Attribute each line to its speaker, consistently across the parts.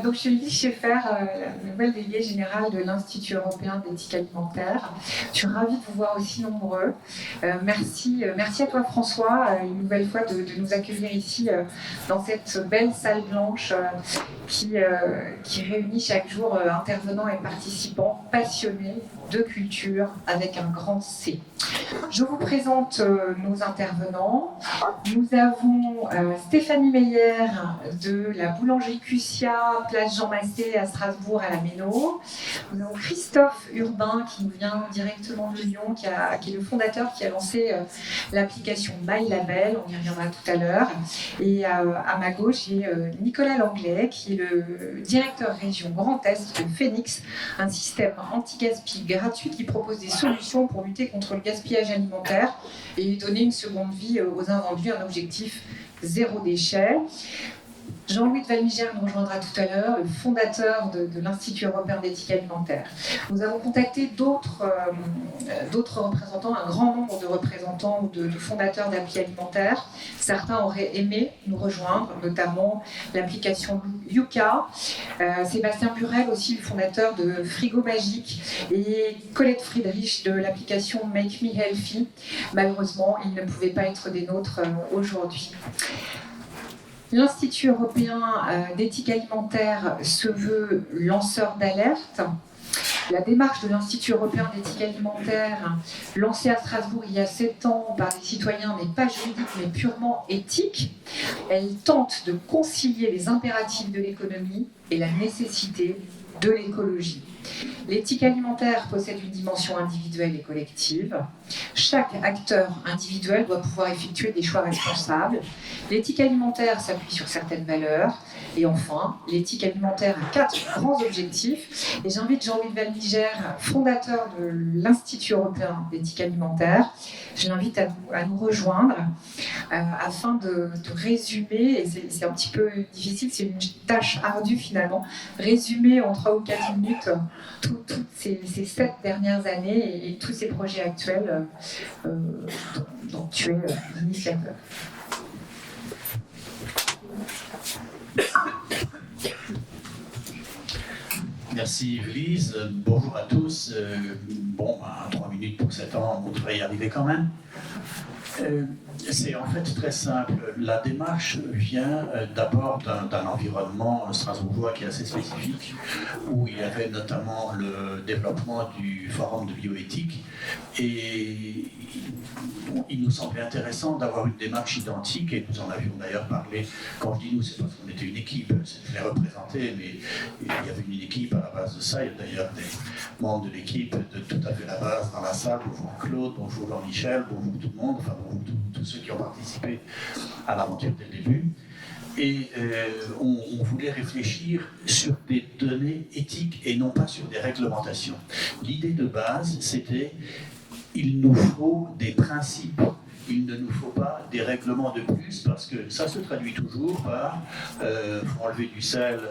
Speaker 1: Donc, je suis Lise Schaeffer, la nouvelle déléguée générale de l'Institut européen d'éthique alimentaire. Je suis ravie de vous voir aussi nombreux. Merci à toi, François, une nouvelle fois de nous accueillir ici dans cette belle salle blanche qui réunit chaque jour intervenants et participants passionnés de culture avec un grand C. Je vous présente nos intervenants. Nous avons Stéphanie Meyer de la boulangerie Cussia, place Jean Massé à Strasbourg à la Méno. Nous avons Christophe Urbain qui nous vient directement de Lyon, qui est le fondateur qui a lancé l'application My Label, on y reviendra tout à l'heure. Et à ma gauche, j'ai Nicolas Langlais qui est le directeur région Grand Est de Phoenix, un système anti-gaspi gratuit qui propose des solutions pour lutter contre le gaspillage alimentaire et donner une seconde vie aux invendus, un objectif zéro déchet. Jean-Louis de Valmigère nous rejoindra tout à l'heure, le fondateur de l'Institut européen d'éthique alimentaire. Nous avons contacté d'autres représentants, un grand nombre de représentants ou de fondateurs d'applis alimentaires. Certains auraient aimé nous rejoindre, notamment l'application Yuka, Sébastien Burel aussi, le fondateur de Frigo Magique, et Colette Friedrich de l'application Make Me Healthy. Malheureusement, ils ne pouvaient pas être des nôtres aujourd'hui. L'Institut européen d'éthique alimentaire se veut lanceur d'alerte. La démarche de l'Institut européen d'éthique alimentaire, lancée à Strasbourg il y a 7 ans par des citoyens, n'est pas juridique mais purement éthique. Elle tente de concilier les impératifs de l'économie et la nécessité de l'écologie. L'éthique alimentaire possède une dimension individuelle et collective. Chaque acteur individuel doit pouvoir effectuer des choix responsables. L'éthique alimentaire s'appuie sur certaines valeurs. Et enfin, l'éthique alimentaire a 4 grands objectifs. Et j'invite Jean-Louis de Valmigère, fondateur de l'Institut européen d'éthique alimentaire, je l'invite à nous rejoindre afin de résumer, et c'est un petit peu difficile, c'est une tâche ardue finalement, résumer en 3 ou 4 minutes toutes ces 7 dernières années et tous ces projets actuels dont tu es l'initiateur.
Speaker 2: Merci Lise, bonjour à tous. 3 minutes pour 7 ans, on devrait y arriver quand même. C'est en fait très simple. La démarche vient d'abord d'un environnement strasbourgeois qui est assez spécifique, où il y avait notamment le développement du forum de bioéthique. Et il nous semblait intéressant d'avoir une démarche identique, et nous en avions d'ailleurs parlé. Quand je dis nous, c'est parce qu'on était une équipe, je les représentais, mais il y avait une équipe à la base de ça. Il y a d'ailleurs des membres de l'équipe de tout à fait la base dans la salle. Bonjour Claude, bonjour Jean-Michel, bonjour tout le monde, enfin bonjour tous ceux qui ont participé à l'aventure dès le début. Et on voulait réfléchir sur des données éthiques et non pas sur des réglementations. L'idée de base, c'était il nous faut des principes. Il ne nous faut pas des règlements de plus, parce que ça se traduit toujours par faut enlever du sel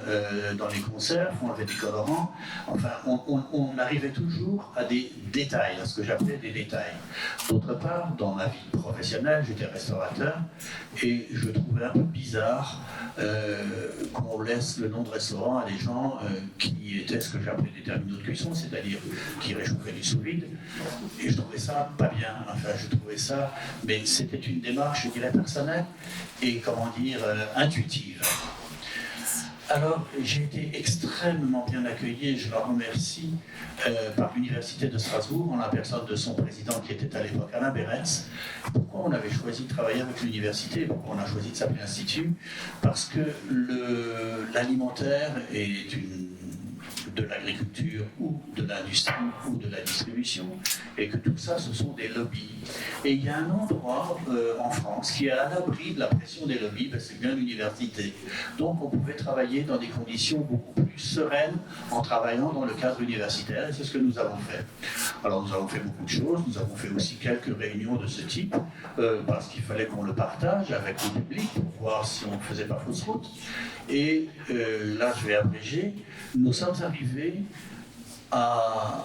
Speaker 2: dans les conserves, faut enlever des colorants. Enfin, on arrivait toujours à des détails, à ce que j'appelais des détails. D'autre part, dans ma vie professionnelle, j'étais restaurateur, et je trouvais un peu bizarre qu'on laisse le nom de restaurant à des gens qui étaient ce que j'appelais des terminaux de cuisson, c'est-à-dire qui réchauffaient du sous-vide. Et je trouvais ça pas bien. Enfin, je trouvais ça... Mais c'était une démarche, je dirais, personnelle et, intuitive. Alors, j'ai été extrêmement bien accueilli, je leur remercie, par l'Université de Strasbourg, en la personne de son président qui était à l'époque Alain Berens. Pourquoi on avait choisi de travailler avec l'université? Pourquoi on a choisi de s'appeler Institut? Parce que l'alimentaire est de l'agriculture ou de l'industrie ou de la distribution, et que tout ça, ce sont des lobbies. Et il y a un endroit en France qui est à l'abri de la pression des lobbies, c'est bien l'université. Donc on pouvait travailler dans des conditions beaucoup plus sereines en travaillant dans le cadre universitaire, et c'est ce que nous avons fait. Alors nous avons fait beaucoup de choses, nous avons fait aussi quelques réunions de ce type, parce qu'il fallait qu'on le partage avec le public pour voir si on ne faisait pas fausse route. Et là, je vais abréger, nous sommes arrivés à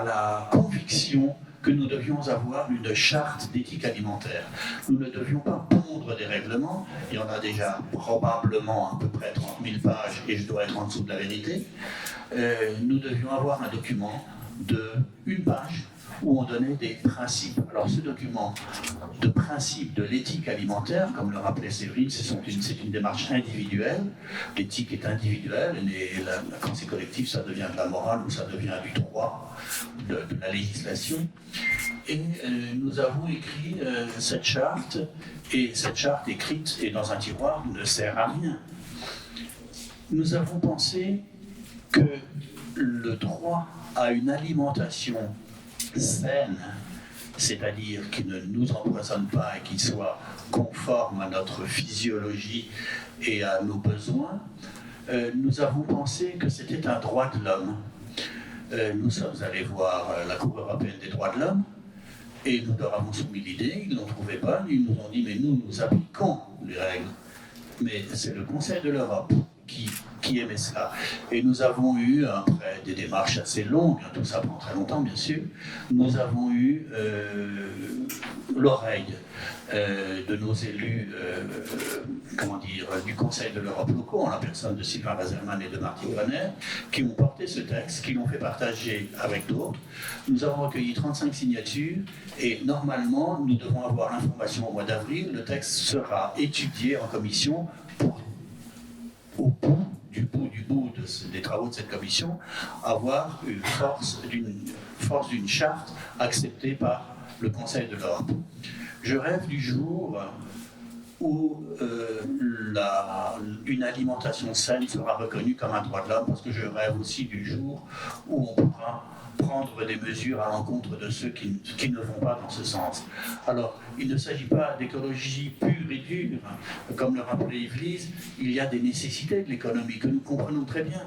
Speaker 2: la conviction que nous devions avoir une charte d'éthique alimentaire. Nous ne devions pas pondre des règlements, il y en a déjà probablement à peu près 30 000 pages et je dois être en dessous de la vérité. Nous devions avoir un document de une page où on donnait des principes. Alors ce document de principes de l'éthique alimentaire, comme le rappelait Séverine, c'est une démarche individuelle. L'éthique est individuelle, et quand c'est collectif, ça devient de la morale ou ça devient du droit, de la législation. Et nous avons écrit cette charte, et cette charte écrite et dans un tiroir ne sert à rien. Nous avons pensé que le droit à une alimentation saine, c'est-à-dire qui ne nous empoisonne pas et qui soit conforme à notre physiologie et à nos besoins, nous avons pensé que c'était un droit de l'homme. Nous sommes allés voir la Cour européenne des droits de l'homme et nous leur avons soumis l'idée, ils n'en trouvaient pas, ils nous ont dit mais nous appliquons les règles. Mais c'est le Conseil de l'Europe qui aimait cela. Et nous avons eu, après des démarches assez longues, tout ça prend très longtemps bien sûr, nous avons eu l'oreille de nos élus, du Conseil de l'Europe locaux, en la personne de Sylvain Waserman et de Martine Brenner, qui ont porté ce texte, qui l'ont fait partager avec d'autres. Nous avons recueilli 35 signatures et normalement, nous devons avoir l'information au mois d'avril. Le texte sera étudié en commission pour, au bout des travaux de cette commission, avoir une force d'une charte acceptée par le Conseil de l'Europe. Je rêve du jour où une alimentation saine sera reconnue comme un droit de l'homme, parce que je rêve aussi du jour où on pourra prendre des mesures à l'encontre de ceux qui ne vont pas dans ce sens. Alors, il ne s'agit pas d'écologie pure et dure. Comme le rappelait Yves Lise, il y a des nécessités de l'économie que nous comprenons très bien.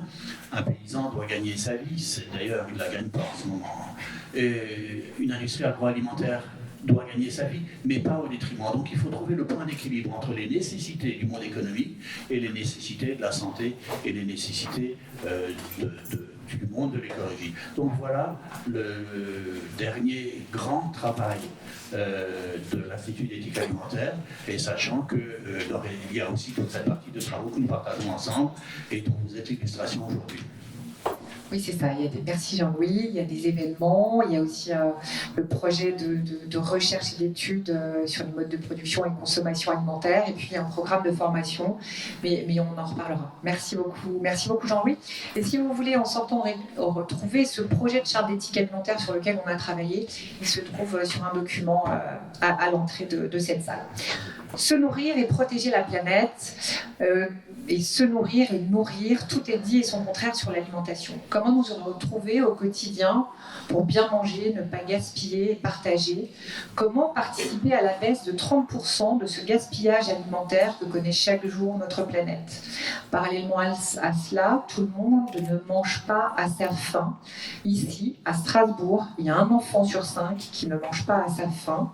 Speaker 2: Un paysan doit gagner sa vie, d'ailleurs, il ne la gagne pas en ce moment. Et une industrie agroalimentaire doit gagner sa vie, mais pas au détriment. Donc il faut trouver le point d'équilibre entre les nécessités du monde économique et les nécessités de la santé et les nécessités du monde de l'écologie. Donc voilà le dernier grand travail de l'Institut d'éthique alimentaire, et sachant qu'il y a aussi toute cette partie de travaux que nous partageons ensemble et dont vous êtes l'illustration aujourd'hui.
Speaker 1: Oui, c'est ça. Merci Jean-Louis. Il y a des événements. Il y a aussi le projet de recherche et d'études sur les modes de production et de consommation alimentaire. Et puis un programme de formation. Mais on en reparlera. Merci beaucoup. Merci beaucoup Jean-Louis. Et si vous voulez, en sortant, retrouver ce projet de charte d'éthique alimentaire sur lequel on a travaillé, il se trouve sur un document à l'entrée de cette salle. Se nourrir et protéger la planète, et se nourrir et nourrir, tout est dit et son contraire sur l'alimentation. Comment nous retrouver au quotidien pour bien manger, ne pas gaspiller et partager? Comment participer à la baisse de 30% de ce gaspillage alimentaire que connaît chaque jour notre planète? Parallèlement à cela, tout le monde ne mange pas à sa faim. Ici, à Strasbourg, il y a un enfant sur 5 qui ne mange pas à sa faim.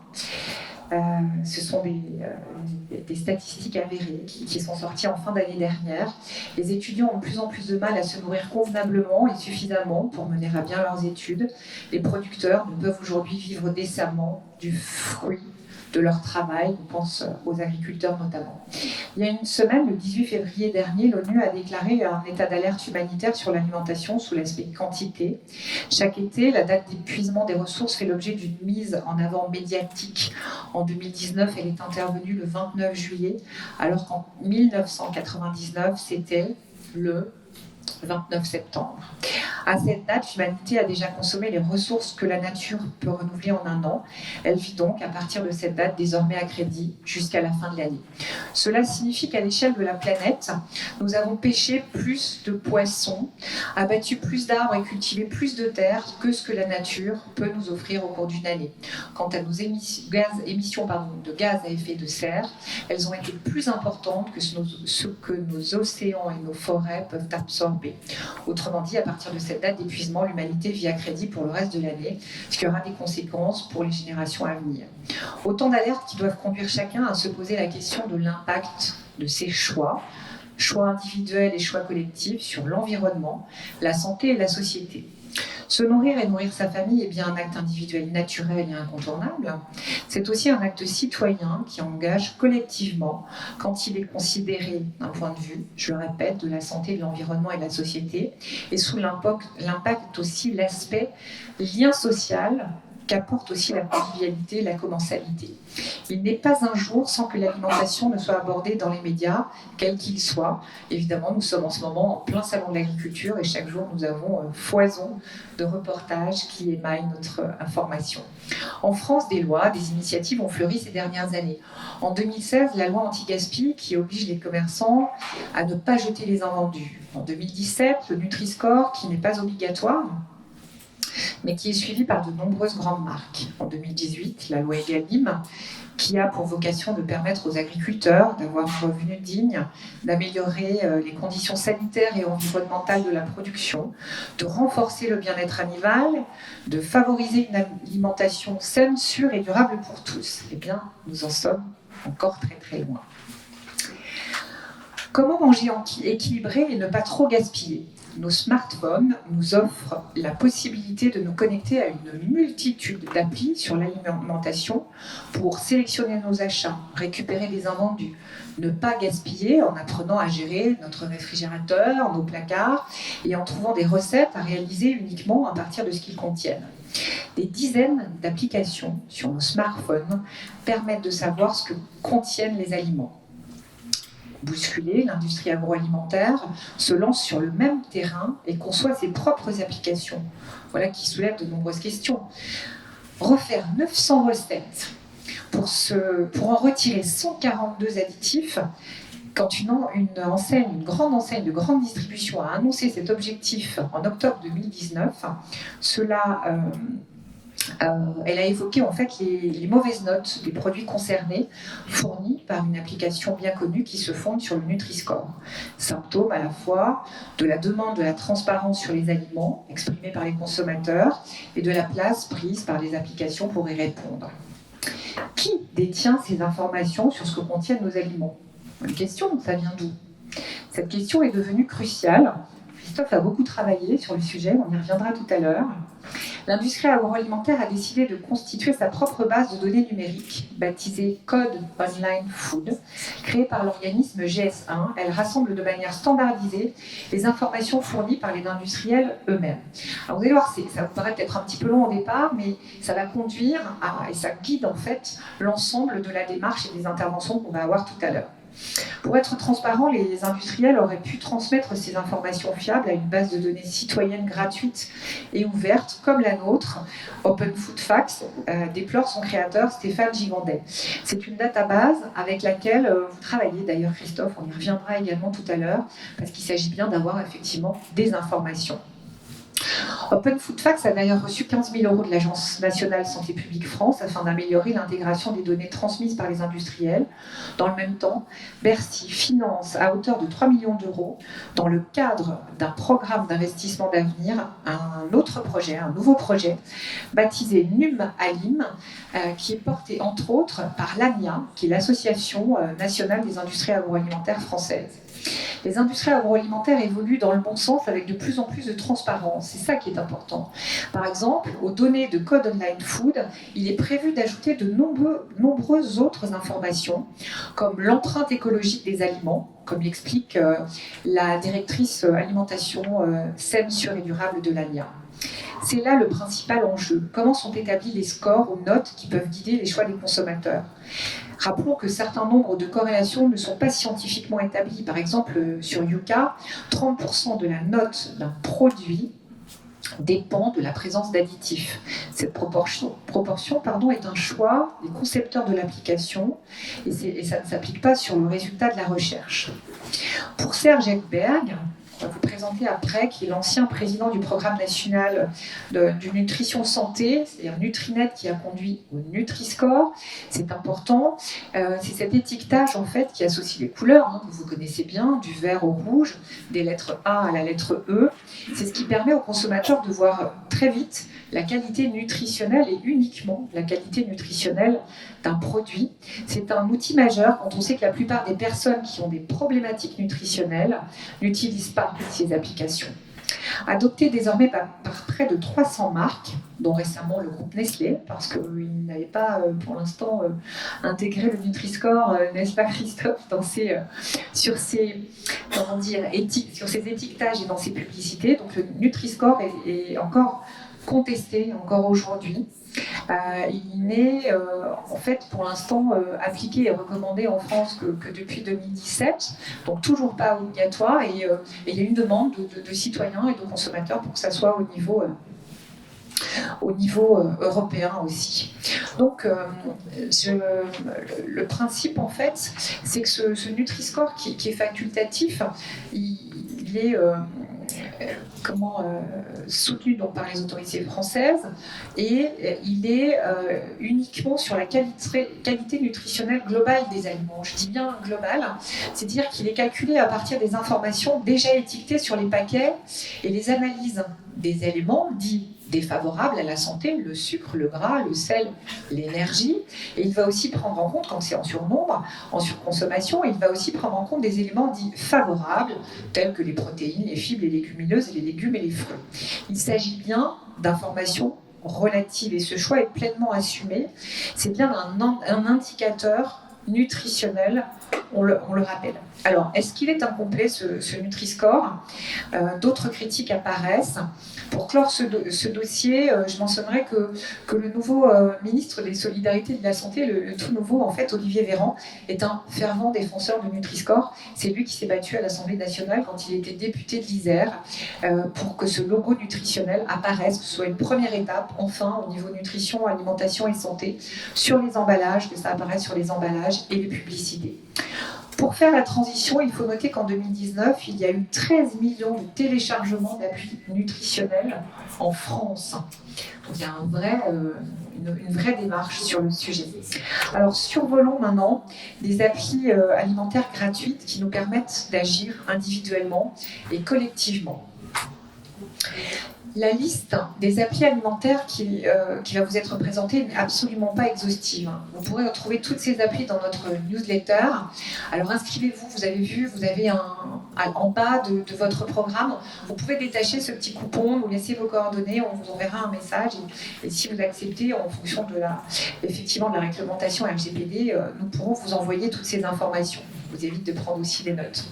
Speaker 1: Ce sont des statistiques avérées qui sont sorties en fin d'année dernière. Les étudiants ont de plus en plus de mal à se nourrir convenablement et suffisamment pour mener à bien leurs études. Les producteurs ne peuvent aujourd'hui vivre décemment du fruit de leur travail, on pense aux agriculteurs notamment. Il y a une semaine, le 18 février dernier, l'ONU a déclaré un état d'alerte humanitaire sur l'alimentation sous l'aspect quantité. Chaque été, la date d'épuisement des ressources fait l'objet d'une mise en avant médiatique. En 2019, elle est intervenue le 29 juillet, alors qu'en 1999, c'était le 29 septembre. À cette date, l'humanité a déjà consommé les ressources que la nature peut renouveler en un an. Elle vit donc, à partir de cette date, désormais à crédit jusqu'à la fin de l'année. Cela signifie qu'à l'échelle de la planète, nous avons pêché plus de poissons, abattu plus d'arbres et cultivé plus de terres que ce que la nature peut nous offrir au cours d'une année. Quant à nos émissions de gaz à effet de serre, elles ont été plus importantes que ce que nos océans et nos forêts peuvent absorber. Autrement dit, à partir de cette date d'épuisement, l'humanité vit à crédit pour le reste de l'année, ce qui aura des conséquences pour les générations à venir. Autant d'alertes qui doivent conduire chacun à se poser la question de l'impact de ses choix individuels et choix collectifs sur l'environnement, la santé et la société. Se nourrir et nourrir sa famille est bien un acte individuel naturel et incontournable. C'est aussi un acte citoyen qui engage collectivement quand il est considéré d'un point de vue, je le répète, de la santé, de l'environnement et de la société, et sous l'impact aussi l'aspect lien social qu'apporte aussi la convivialité, la commensalité. Il n'est pas un jour sans que l'alimentation ne soit abordée dans les médias, quels qu'ils soient. Évidemment, nous sommes en ce moment en plein salon de l'agriculture et chaque jour, nous avons foison de reportages qui émaillent notre information. En France, des lois, des initiatives ont fleuri ces dernières années. En 2016, la loi anti-gaspi qui oblige les commerçants à ne pas jeter les invendus. En 2017, le Nutri-Score qui n'est pas obligatoire, mais qui est suivi par de nombreuses grandes marques. En 2018, la loi Egalim, qui a pour vocation de permettre aux agriculteurs d'avoir un revenu digne, d'améliorer les conditions sanitaires et environnementales de la production, de renforcer le bien-être animal, de favoriser une alimentation saine, sûre et durable pour tous. Eh bien, nous en sommes encore très très loin. Comment manger équilibré et ne pas trop gaspiller ? Nos smartphones nous offrent la possibilité de nous connecter à une multitude d'applis sur l'alimentation pour sélectionner nos achats, récupérer les invendus, ne pas gaspiller en apprenant à gérer notre réfrigérateur, nos placards et en trouvant des recettes à réaliser uniquement à partir de ce qu'ils contiennent. Des dizaines d'applications sur nos smartphones permettent de savoir ce que contiennent les aliments. Bousculée, l'industrie agroalimentaire se lance sur le même terrain et conçoit ses propres applications. Voilà qui soulève de nombreuses questions. Refaire 900 recettes pour en retirer 142 additifs, quand une grande enseigne de grande distribution a annoncé cet objectif en octobre 2019, elle a évoqué en fait les mauvaises notes des produits concernés fournis par une application bien connue qui se fonde sur le Nutri-Score. Symptôme à la fois de la demande de la transparence sur les aliments exprimée par les consommateurs et de la place prise par les applications pour y répondre. Qui détient ces informations sur ce que contiennent nos aliments ? Bonne question, ça vient d'où ? Cette question est devenue cruciale. Christophe a beaucoup travaillé sur le sujet, on y reviendra tout à l'heure. L'industrie agroalimentaire a décidé de constituer sa propre base de données numériques, baptisée Code Online Food, créée par l'organisme GS1. Elle rassemble de manière standardisée les informations fournies par les industriels eux-mêmes. Alors vous allez voir, ça vous paraît peut-être un petit peu long au départ, mais ça va conduire et ça guide en fait l'ensemble de la démarche et des interventions qu'on va avoir tout à l'heure. Pour être transparent, les industriels auraient pu transmettre ces informations fiables à une base de données citoyenne gratuite et ouverte, comme la nôtre. Open Food Facts déplore son créateur Stéphane Gigondet. C'est une database avec laquelle vous travaillez, d'ailleurs Christophe, on y reviendra également tout à l'heure, parce qu'il s'agit bien d'avoir effectivement des informations. Open Food Facts a d'ailleurs reçu 15 000 € de l'Agence nationale Santé publique France afin d'améliorer l'intégration des données transmises par les industriels. Dans le même temps, Bercy finance à hauteur de 3 millions d'euros, dans le cadre d'un programme d'investissement d'avenir, un nouveau projet, baptisé NUM-ALIM, qui est porté entre autres par l'ANIA, qui est l'Association nationale des industries agroalimentaires françaises. Les industries agroalimentaires évoluent dans le bon sens avec de plus en plus de transparence. C'est ça qui est important. Par exemple, aux données de Code Online Food, il est prévu d'ajouter de nombreuses autres informations, comme l'empreinte écologique des aliments, comme l'explique la directrice alimentation saine, sûre et durable de l'ANIA. C'est là le principal enjeu. Comment sont établis les scores ou notes qui peuvent guider les choix des consommateurs ? Rappelons que certains nombres de corrélations ne sont pas scientifiquement établis. Par exemple, sur Yuka, 30% de la note d'un produit dépend de la présence d'additifs. Cette proportion est un choix des concepteurs de l'application et ça ne s'applique pas sur le résultat de la recherche. Pour Serge Ekberg, on va vous présenter après, qui est l'ancien président du programme national du nutrition santé, c'est-à-dire Nutrinet, qui a conduit au Nutri-Score. C'est important. C'est cet étiquetage en fait qui associe les couleurs, que vous connaissez bien, du vert au rouge, des lettres A à la lettre E. C'est ce qui permet aux consommateurs de voir très vite la qualité nutritionnelle et uniquement la qualité nutritionnelle d'un produit. C'est un outil majeur quand on sait que la plupart des personnes qui ont des problématiques nutritionnelles n'utilisent pas ces applications. adopté désormais par près de 300 marques, dont récemment le groupe Nestlé, parce qu'il n'avait pas pour l'instant intégré le Nutri-Score, n'est-ce pas Christophe, sur ses étiquetages et dans ses publicités. Donc le Nutri-Score est encore contesté, encore aujourd'hui. Il n'est en fait pour l'instant appliqué et recommandé en France que depuis 2017, donc toujours pas obligatoire, et il y a une demande de citoyens et de consommateurs pour que ça soit au niveau européen aussi. Donc le principe en fait, c'est que ce Nutri-Score qui est facultatif, il est soutenu donc par les autorités françaises, et il est uniquement sur la qualité nutritionnelle globale des aliments. Je dis bien globale, c'est-à-dire qu'il est calculé à partir des informations déjà étiquetées sur les paquets et les analyses des éléments dits défavorables à la santé, le sucre, le gras, le sel, l'énergie. Et il va aussi prendre en compte, quand c'est en surnombre, en surconsommation, il va aussi prendre en compte des éléments dits favorables, tels que les protéines, les fibres, les légumineuses, les légumes et les fruits. Il s'agit bien d'informations relatives, et ce choix est pleinement assumé. C'est bien un indicateur nutritionnel, on le rappelle. Alors, est-ce qu'il est incomplet, ce Nutri-Score ? D'autres critiques apparaissent. Pour clore ce dossier, je mentionnerai que le nouveau ministre des Solidarités et de la Santé, le tout nouveau, en fait, Olivier Véran, est un fervent défenseur du Nutri-Score. C'est lui qui s'est battu à l'Assemblée nationale quand il était député de l'Isère pour que ce logo nutritionnel apparaisse, que ce soit une première étape, enfin, au niveau nutrition, alimentation et santé, sur les emballages, que ça apparaisse sur les emballages et les publicités. Pour faire la transition, il faut noter qu'en 2019, il y a eu 13 millions de téléchargements d'applis nutritionnels en France. Donc il y a une vraie démarche sur le sujet. Alors survolons maintenant des applis alimentaires gratuites qui nous permettent d'agir individuellement et collectivement. La liste des applis alimentaires qui va vous être présentée n'est absolument pas exhaustive. Vous pourrez retrouver toutes ces applis dans notre newsletter. Alors inscrivez-vous, vous avez vu, vous avez en bas de votre programme, vous pouvez détacher ce petit coupon, nous laisser vos coordonnées, on vous enverra un message, et si vous acceptez, en fonction de la réglementation RGPD, nous pourrons vous envoyer toutes ces informations. Ça vous évite de prendre aussi des notes.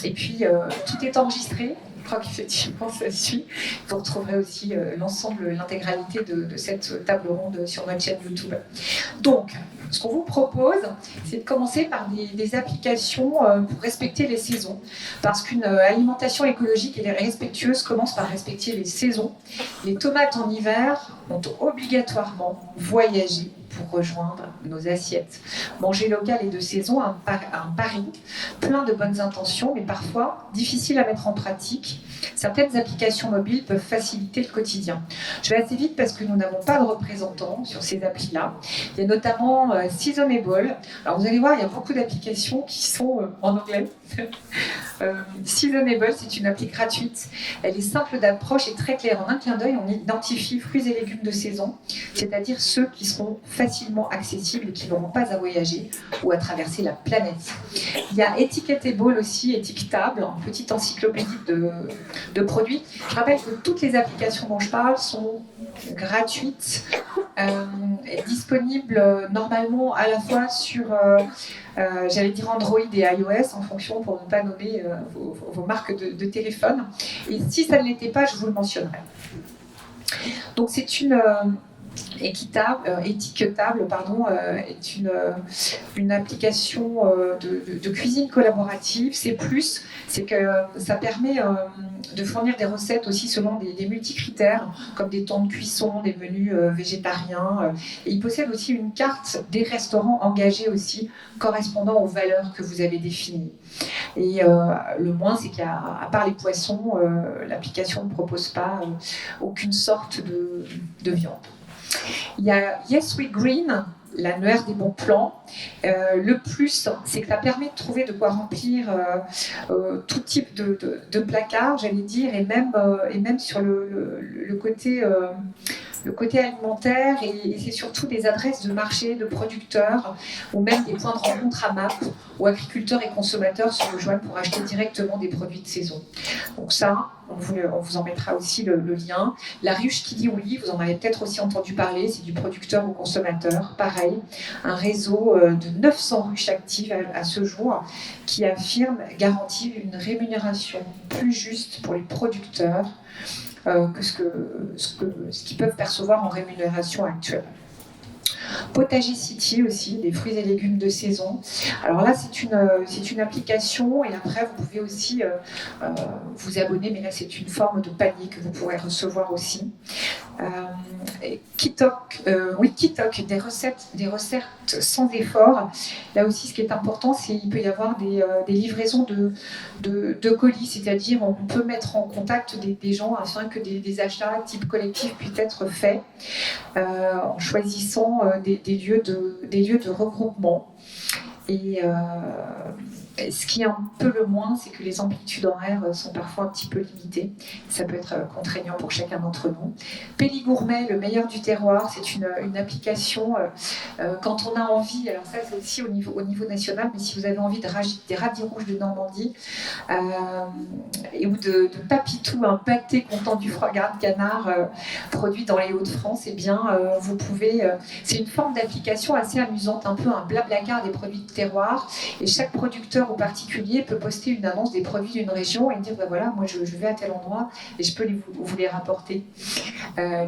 Speaker 1: Et puis, tout est enregistré. Je crois qu'effectivement, ça suit. Vous retrouverez aussi l'intégralité de cette table ronde sur notre chaîne YouTube. Donc, ce qu'on vous propose, c'est de commencer par des applications pour respecter les saisons. Parce qu'une alimentation écologique et respectueuse commence par respecter les saisons. Les tomates en hiver ont obligatoirement voyagé pour rejoindre nos assiettes. Manger local et de saison, un pari plein de bonnes intentions, mais parfois difficile à mettre en pratique. Certaines applications mobiles peuvent faciliter le quotidien. Je vais assez vite parce que nous n'avons pas de représentants sur ces applis-là. Il y a notamment Seasonable. Alors vous allez voir, il y a beaucoup d'applications qui sont en anglais. Seasonable, c'est une appli gratuite. Elle est simple d'approche et très claire. En un clin d'œil, on identifie fruits et légumes de saison, c'est-à-dire ceux qui seront facilement accessibles et qui n'auront pas à voyager ou à traverser la planète. Il y a Etiquetable aussi, étiquetable, une petite encyclopédie de produits. Je rappelle que toutes les applications dont je parle sont gratuites et disponibles normalement à la fois sur j'allais dire Android et iOS en fonction, pour ne pas nommer vos marques de téléphone. Et si ça ne l'était pas, je vous le mentionnerai. Donc c'est une étiquetable est une application de cuisine collaborative. C'est que ça permet de fournir des recettes aussi selon des multicritères, comme des temps de cuisson, des menus végétariens. Et il possède aussi une carte des restaurants engagés aussi, correspondant aux valeurs que vous avez définies. Et le moins, c'est qu'à part les poissons, l'application ne propose pas aucune sorte de viande. Il y a Yes We Green, l'annuaire des bons plans. Le plus, c'est que ça permet de trouver de quoi remplir tout type de placard, j'allais dire, et même sur le côté le côté alimentaire, et c'est surtout des adresses de marché, de producteurs, ou même des points de rencontre à MAP, où agriculteurs et consommateurs se rejoignent pour acheter directement des produits de saison. Donc ça, on vous en mettra aussi le lien. La ruche qui dit oui, vous en avez peut-être aussi entendu parler, c'est du producteur au consommateur. Pareil, un réseau de 900 ruches actives à ce jour qui affirme garantir une rémunération plus juste pour les producteurs que ce qu'ils peuvent percevoir en rémunération actuelle. Potager City aussi, des fruits et légumes de saison. Alors là, c'est une application, et après, vous pouvez aussi vous abonner, mais là, c'est une forme de panier que vous pourrez recevoir aussi. Kitok, des recettes sans effort. Là aussi, ce qui est important, c'est qu'il peut y avoir des livraisons de colis, c'est-à-dire on peut mettre en contact des gens afin que des achats type collectif puissent être faits en choisissant des lieux de regroupement. Et ce qui est un peu le moins, c'est que les amplitudes horaires sont parfois un petit peu limitées. Ça peut être contraignant pour chacun d'entre nous. Péli Gourmet, le meilleur du terroir, c'est une application quand on a envie, alors ça c'est aussi au niveau national, mais si vous avez envie des radis rouges de Normandie ou de papitou, un pâté contenant du foie gras de canard produit dans les Hauts-de-France, eh bien vous pouvez, c'est une forme d'application assez amusante, un peu un blablacar des produits de terroir, et chaque producteur ou particulier peut poster une annonce des produits d'une région et dire bah voilà, moi je vais à tel endroit et je peux vous les rapporter.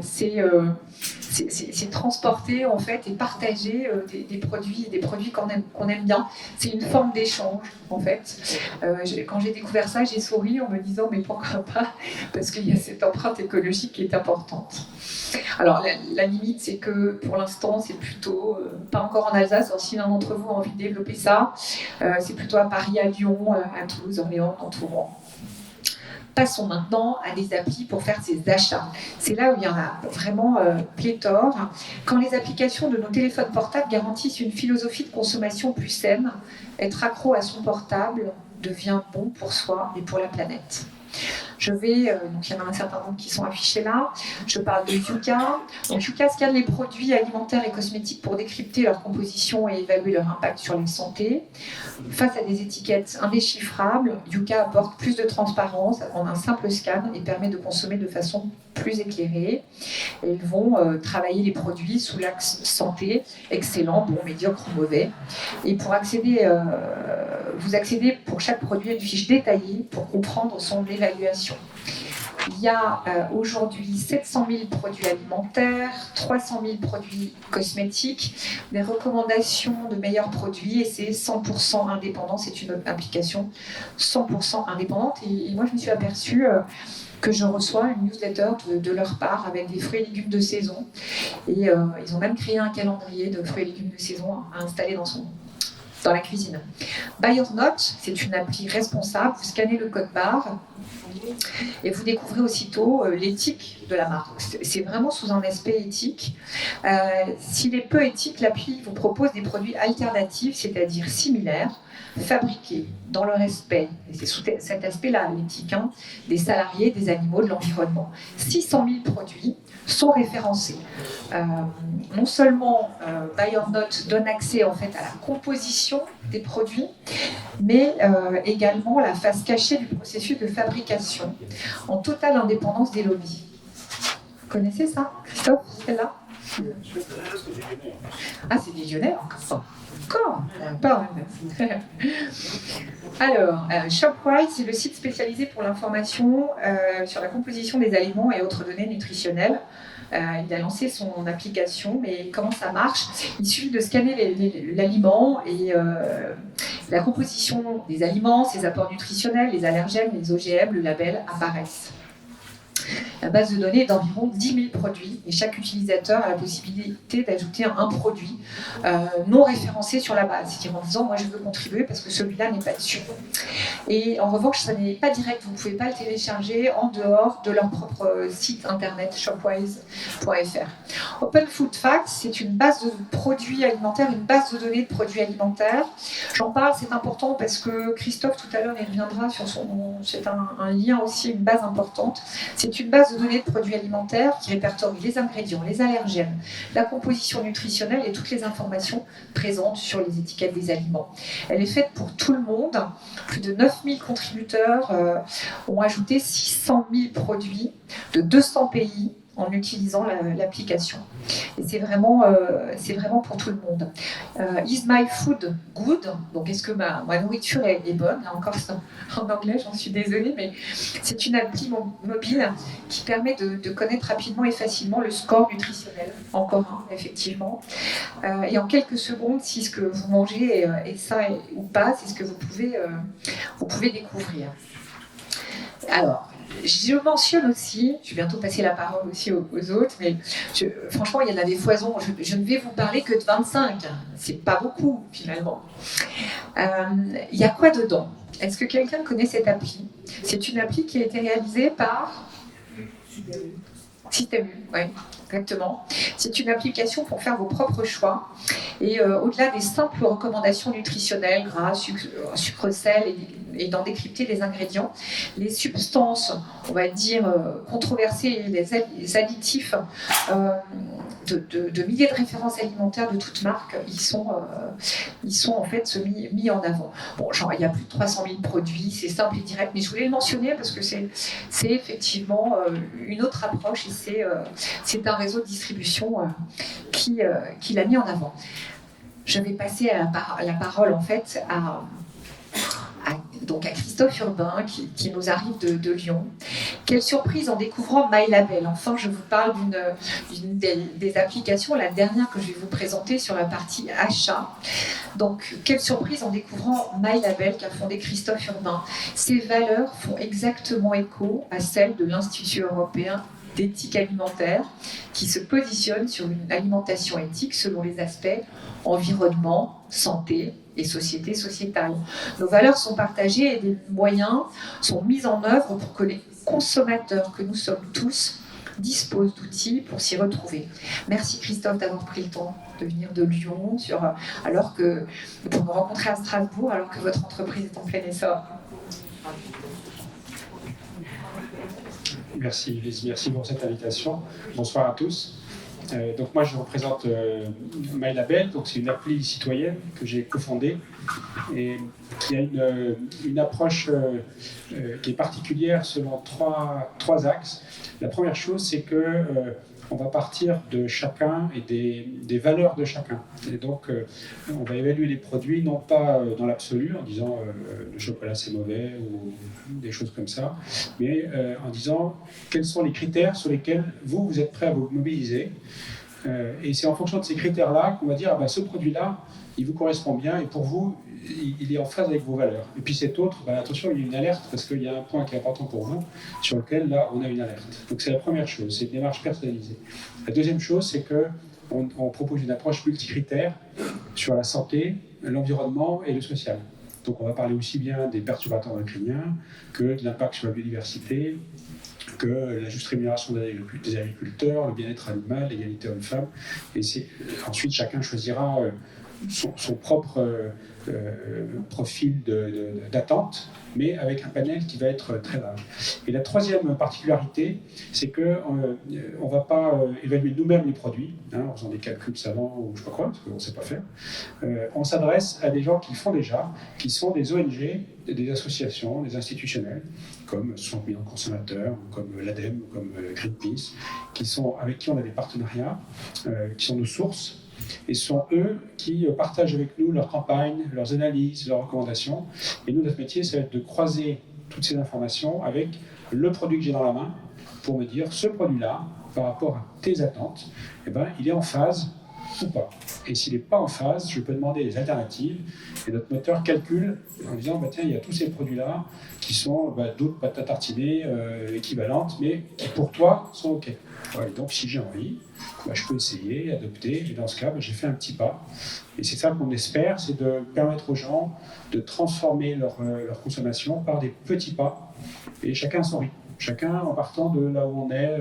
Speaker 1: C'est transporter en fait et partager des produits qu'on aime bien. C'est une forme d'échange en fait. Quand j'ai découvert ça, j'ai souri en me disant mais pourquoi pas, parce qu'il y a cette empreinte écologique qui est importante. Alors la limite, c'est que pour l'instant c'est plutôt pas encore en Alsace. Alors, si l'un d'entre vous a envie de développer ça, c'est plutôt à Paris, à Lyon, à Toulouse, Orléans, entourant. Passons maintenant à des applis pour faire ses achats. C'est là où il y en a vraiment pléthore. Quand les applications de nos téléphones portables garantissent une philosophie de consommation plus saine, être accro à son portable devient bon pour soi et pour la planète. Donc il y en a un certain nombre qui sont affichés là. Je parle de Yuka. Donc Yuka scanne les produits alimentaires et cosmétiques pour décrypter leur composition et évaluer leur impact sur la santé. Face à des étiquettes indéchiffrables, Yuka apporte plus de transparence en un simple scan et permet de consommer de façon plus éclairée. Et ils vont travailler les produits sous l'axe santé, excellent, bon, médiocre ou mauvais. Et pour vous accédez pour chaque produit à une fiche détaillée pour comprendre son évaluation. Il y a aujourd'hui 700 000 produits alimentaires, 300 000 produits cosmétiques, des recommandations de meilleurs produits, et c'est 100% indépendant. C'est une application 100% indépendante. Et moi, je me suis aperçue que je reçois une newsletter de leur part avec des fruits et légumes de saison. Et ils ont même créé un calendrier de fruits et légumes de saison à installer dans la cuisine. Buy or Not, c'est une appli responsable. Vous scannez le code barre et vous découvrez aussitôt l'éthique de la marque. C'est vraiment sous un aspect éthique. S'il est peu éthique, l'appli vous propose des produits alternatifs, c'est-à-dire similaires, fabriqués dans le respect, et c'est sous cet aspect-là, l'éthique, des salariés, des animaux, de l'environnement. 600 000 produits sont référencés. Non seulement Buy or Not donne accès en fait à la composition des produits, mais également la face cachée du processus de fabrication, en totale indépendance des lobbies. Vous connaissez ça, Christophe, celle-là? Ah, c'est des Lyonnais encore. Alors, Shopwise, c'est le site spécialisé pour l'information sur la composition des aliments et autres données nutritionnelles. Il a lancé son application, mais comment ça marche? Il suffit de scanner l'aliment et la composition des aliments, ses apports nutritionnels, les allergènes, les OGM, le label apparaissent. La base de données est d'environ 10 000 produits et chaque utilisateur a la possibilité d'ajouter un produit non référencé sur la base, c'est-à-dire en disant moi je veux contribuer parce que celui-là n'est pas dessus. Et en revanche, ça n'est pas direct, vous ne pouvez pas le télécharger en dehors de leur propre site internet shopwise.fr. Open Food Facts, c'est une base de produits alimentaires, une base de données de produits alimentaires. J'en parle, c'est important parce que Christophe tout à l'heure il reviendra sur c'est un lien aussi, une base importante. C'est une base base de données de produits alimentaires qui répertorie les ingrédients, les allergènes, la composition nutritionnelle et toutes les informations présentes sur les étiquettes des aliments. Elle est faite pour tout le monde. Plus de 9000 contributeurs ont ajouté 600 000 produits de 200 pays en utilisant l'application. Et c'est vraiment pour tout le monde. Is my food good? Donc, est-ce que ma nourriture est bonne? Là encore, en anglais, j'en suis désolée, mais c'est une appli mobile qui permet de connaître rapidement et facilement le score nutritionnel. Encore un, effectivement. Et en quelques secondes, si ce que vous mangez est sain ou pas, c'est ce que vous pouvez découvrir. Alors, je mentionne aussi, je vais bientôt passer la parole aussi aux autres, mais franchement, il y en avait foison. Je ne vais vous parler que de 25. C'est pas beaucoup, finalement. Il y a quoi dedans? Est-ce que quelqu'un connaît cette appli? C'est une appli qui a été réalisée par Système U, oui, exactement. C'est une application pour faire vos propres choix. Et au-delà des simples recommandations nutritionnelles, gras, sucre, sel, et d'en décrypter les ingrédients, les substances, on va dire, controversées, les additifs de milliers de références alimentaires de toutes marques, ils sont en fait mis en avant. Bon, genre, il y a plus de 300 000 produits, c'est simple et direct, mais je voulais le mentionner parce que c'est effectivement une autre approche et c'est un réseau de distribution qui l'a mis en avant. Je vais passer la parole en fait à Christophe Urbain qui nous arrive de Lyon. Quelle surprise en découvrant MyLabel. Enfin, je vous parle d'une des applications, la dernière que je vais vous présenter sur la partie achat. Donc, quelle surprise en découvrant MyLabel qu'a fondé Christophe Urbain. Ces valeurs font exactement écho à celles de l'Institut européen d'éthique alimentaire qui se positionne sur une alimentation éthique selon les aspects environnement, santé et société sociétale. Nos valeurs sont partagées et des moyens sont mis en œuvre pour que les consommateurs que nous sommes tous disposent d'outils pour s'y retrouver. Merci Christophe d'avoir pris le temps de venir de Lyon pour me rencontrer à Strasbourg alors que votre entreprise est en plein essor.
Speaker 3: Merci Lizzie, merci pour cette invitation. Bonsoir à tous. Donc moi je représente MyLabel, donc c'est une appli citoyenne que j'ai cofondée et qui a une approche qui est particulière selon trois axes. La première chose, c'est que on va partir de chacun et des valeurs de chacun. Et donc, on va évaluer les produits, non pas dans l'absolu, en disant le chocolat c'est mauvais ou des choses comme ça, mais en disant quels sont les critères sur lesquels vous êtes prêt à vous mobiliser. Et c'est en fonction de ces critères-là qu'on va dire ah ben, ce produit-là, il vous correspond bien et pour vous, il est en phase avec vos valeurs. Et puis cet autre, ben, attention, il y a une alerte parce qu'il y a un point qui est important pour vous sur lequel là on a une alerte. Donc c'est la première chose, c'est une démarche personnalisée. La deuxième chose, c'est qu'on propose une approche multicritère sur la santé, l'environnement et le social. Donc on va parler aussi bien des perturbateurs endocriniens que de l'impact sur la biodiversité, que la juste rémunération des agriculteurs, le bien-être animal, l'égalité homme-femme. Et ensuite, chacun choisira son propre profil d'attente, mais avec un panel qui va être très large. Et la troisième particularité, c'est qu'on ne va pas évaluer nous-mêmes les produits, en faisant des calculs savants ou je ne sais pas quoi, parce qu'on ne sait pas faire. On s'adresse à des gens qui le font déjà, qui sont des ONG, des associations, des institutionnels, comme 60 millions de consommateurs, comme l'ADEME, comme Greenpeace, avec qui on a des partenariats, qui sont nos sources, et ce sont eux qui partagent avec nous leurs campagnes, leurs analyses, leurs recommandations. Et nous, notre métier, ça va être de croiser toutes ces informations avec le produit que j'ai dans la main pour me dire, ce produit-là, par rapport à tes attentes, eh ben, il est en phase ou pas. Et s'il n'est pas en phase, je peux demander des alternatives. Et notre moteur calcule en disant, bah, tiens, il y a tous ces produits-là qui sont d'autres pâtes à tartiner équivalentes, mais qui pour toi sont OK. Ouais, donc si j'ai envie, je peux essayer, adopter, et dans ce cas, j'ai fait un petit pas. Et c'est ça qu'on espère, c'est de permettre aux gens de transformer leur consommation par des petits pas, et chacun à son rythme. Chacun en partant de là où on est,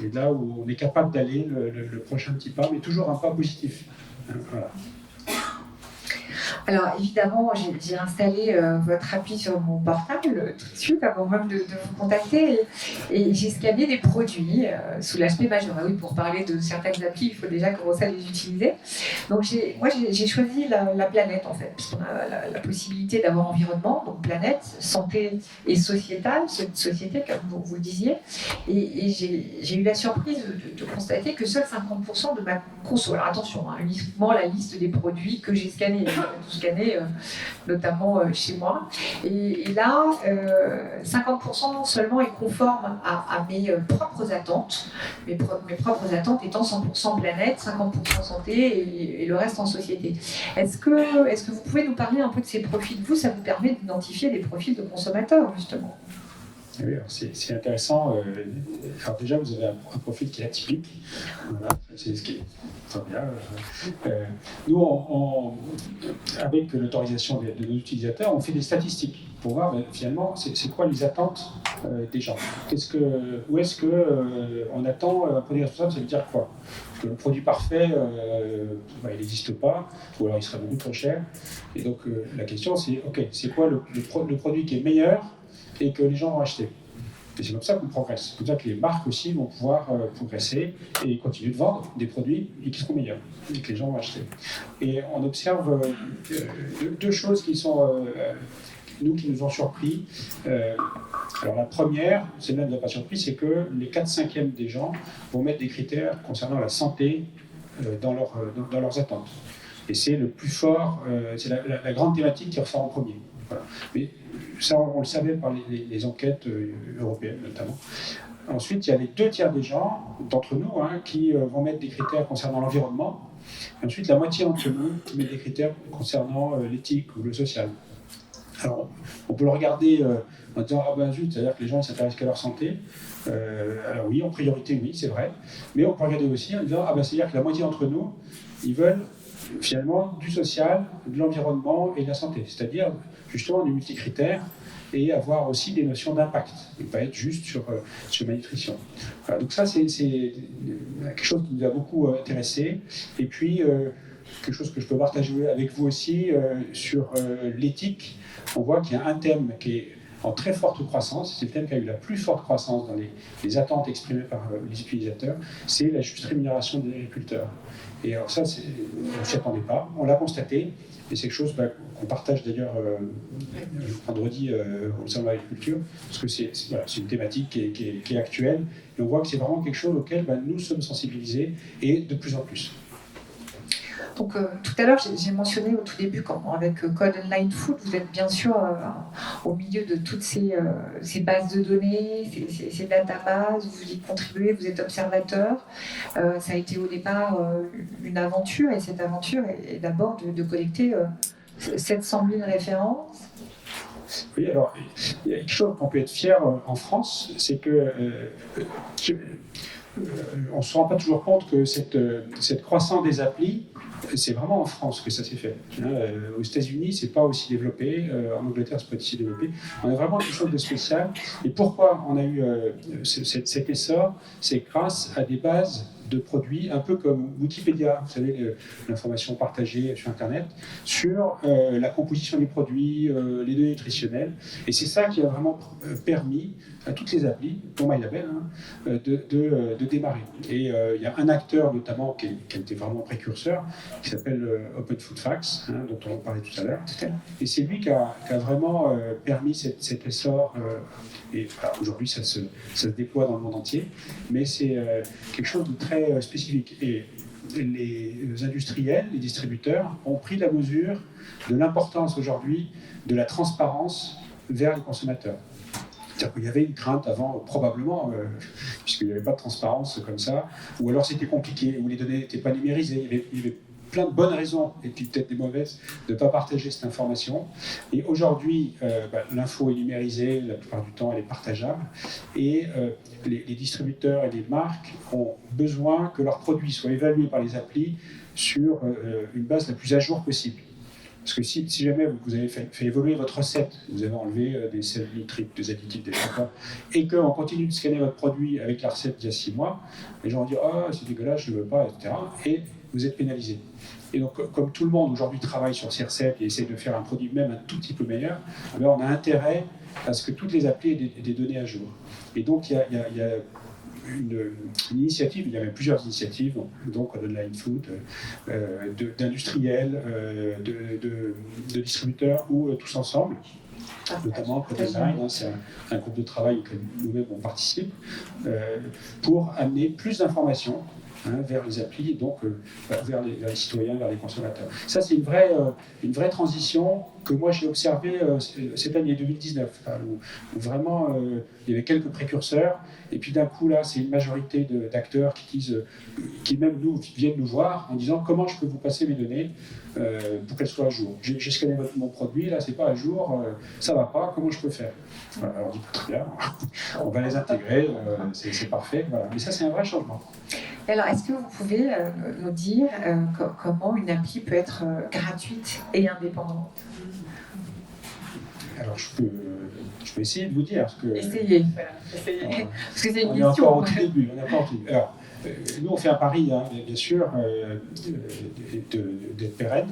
Speaker 3: et là où on est capable d'aller, le prochain petit pas, mais toujours un pas positif. Voilà.
Speaker 1: Alors évidemment, j'ai installé votre appli sur mon portable tout de suite avant même de vous contacter et j'ai scanné des produits sous l'aspect majeur. Ah oui, pour parler de certaines applis, il faut déjà commencer à les utiliser. Donc moi j'ai choisi la planète en fait, puisqu'on a la possibilité d'avoir environnement, donc planète, santé et sociétale, société comme vous le disiez. Et j'ai eu la surprise de constater que seuls 50% de ma conso. Alors attention, hein, uniquement la liste des produits que j'ai scannés. Tout scanné, notamment chez moi. Et là, 50% seulement est conforme à mes propres attentes, mes propres attentes étant 100% planète, 50% santé et le reste en société. Est-ce que vous pouvez nous parler un peu de ces profils? Vous, ça vous permet d'identifier des profils de consommateurs, justement.
Speaker 3: Oui, c'est intéressant. Alors déjà, vous avez un profil qui est atypique. Voilà, c'est ce qui est très bien. Nous, avec l'autorisation de nos utilisateurs, on fait des statistiques pour voir finalement c'est quoi les attentes des gens. Où est-ce qu'on attend un produit responsable, ça veut dire quoi? Parce que le produit parfait, il n'existe pas, ou alors il serait beaucoup trop cher. Et donc la question c'est, ok, c'est quoi le produit qui est meilleur et que les gens vont acheter. Et c'est comme ça qu'on progresse. C'est comme ça que les marques aussi vont pouvoir progresser et continuer de vendre des produits qui seront meilleurs et que les gens vont acheter. Et on observe deux choses qui sont, qui nous ont surpris. Alors la première, celle-là ne l'a pas surpris, c'est que les 4/5 des gens vont mettre des critères concernant la santé dans leurs attentes. Et c'est le plus fort, c'est la grande thématique qui ressort en premier. Voilà. Mais ça, on le savait par les enquêtes européennes notamment. Ensuite, il y a les 2/3 des gens, d'entre nous, qui vont mettre des critères concernant l'environnement. Et ensuite, la moitié d'entre nous qui met des critères concernant l'éthique ou le social. Alors, on peut le regarder en disant « Ah ben zut, c'est-à-dire que les gens ne s'intéressent qu'à leur santé ». Alors oui, en priorité, oui, c'est vrai. Mais on peut regarder aussi en disant « Ah ben c'est-à-dire que la moitié d'entre nous, ils veulent finalement du social, de l'environnement et de la santé. C'est-à-dire justement du multicritères et avoir aussi des notions d'impact, et pas être juste sur ma nutrition. Voilà, donc ça, c'est quelque chose qui nous a beaucoup intéressé. Et puis, quelque chose que je peux partager avec vous aussi sur l'éthique. On voit qu'il y a un thème qui est en très forte croissance, c'est le thème qui a eu la plus forte croissance dans les attentes exprimées par les utilisateurs, c'est la juste rémunération des agriculteurs. Et alors ça, on ne s'y attendait pas, on l'a constaté, et c'est quelque chose qu'on partage d'ailleurs vendredi au Salon de l'Agriculture, parce que c'est une thématique qui est actuelle, et on voit que c'est vraiment quelque chose auquel nous sommes sensibilisés, et de plus en plus.
Speaker 1: Donc tout à l'heure, j'ai mentionné au tout début, avec Code Online Food, vous êtes bien sûr au milieu de toutes ces bases de données, ces databases, vous y contribuez, vous êtes observateur. Ça a été au départ une aventure, et cette aventure est d'abord de collecter 700 000 références.
Speaker 3: Oui, alors, il y a quelque chose qu'on peut être fier en France, c'est que on ne se rend pas toujours compte que cette croissance des applis, c'est vraiment en France que ça s'est fait. Aux États-Unis, c'est pas aussi développé. En Angleterre, c'est pas aussi développé. On a vraiment quelque chose de spécial. Et pourquoi on a eu cet essor? C'est grâce à des bases de produits, un peu comme Wikipédia, vous savez, l'information partagée sur Internet, sur la composition des produits, les données nutritionnelles. Et c'est ça qui a vraiment permis à toutes les applis, pour MyLabel, de démarrer. Et il y a un acteur notamment qui a été vraiment précurseur, qui s'appelle Open Food Facts, dont on parlait tout à l'heure. Et c'est lui qui a vraiment permis cet essor. Et voilà, aujourd'hui, ça se déploie dans le monde entier. Mais c'est quelque chose de très spécifique. Et les industriels, les distributeurs ont pris la mesure de l'importance aujourd'hui de la transparence vers les consommateurs. C'est-à-dire qu'il y avait une crainte avant, probablement, puisqu'il n'y avait pas de transparence comme ça, ou alors c'était compliqué, ou les données n'étaient pas numérisées. Il y avait plein de bonnes raisons, et puis peut-être des mauvaises, de ne pas partager cette information. Et aujourd'hui, l'info est numérisée, la plupart du temps elle est partageable, et les distributeurs et les marques ont besoin que leurs produits soient évalués par les applis sur une base la plus à jour possible. Parce que si jamais vous avez fait évoluer votre recette, vous avez enlevé des sels nitriques, des additifs, des choses, et qu'on continue de scanner votre produit avec la recette d'il y a 6 mois, les gens vont dire « Ah, c'est dégueulasse, je ne veux pas, etc. » Et vous êtes pénalisé. Et donc, comme tout le monde aujourd'hui travaille sur ces recettes et essaie de faire un produit même un tout petit peu meilleur, alors on a intérêt à ce que toutes les applis aient des données à jour. Et donc, il y a une initiative, il y avait plusieurs initiatives, donc d'online food, d'industriels, de distributeurs ou tous ensemble, notamment ProDesign, c'est un groupe de travail auquel nous-mêmes on participe, pour amener plus d'informations vers les applis et donc vers les citoyens, vers les consommateurs. Ça, c'est une vraie transition que moi j'ai observée cette année 2019, où vraiment il y avait quelques précurseurs, et puis d'un coup là, c'est une majorité d'acteurs qui même viennent nous voir en disant comment je peux vous passer mes données pour qu'elles soient à jour. J'ai scanné mon produit, là c'est pas à jour, ça va pas, comment je peux faire? Voilà, alors on dit très bien, on va les intégrer, c'est parfait, voilà. Mais ça c'est un vrai changement.
Speaker 1: Alors, est-ce que vous pouvez nous dire comment une appli peut être gratuite et indépendante?
Speaker 3: Alors, je peux essayer de vous dire.
Speaker 1: Essayez. Essayez. Parce que c'est une
Speaker 3: on
Speaker 1: question.
Speaker 3: Est encore au tout début. Alors, nous, on fait un pari, bien sûr, d'être pérenne,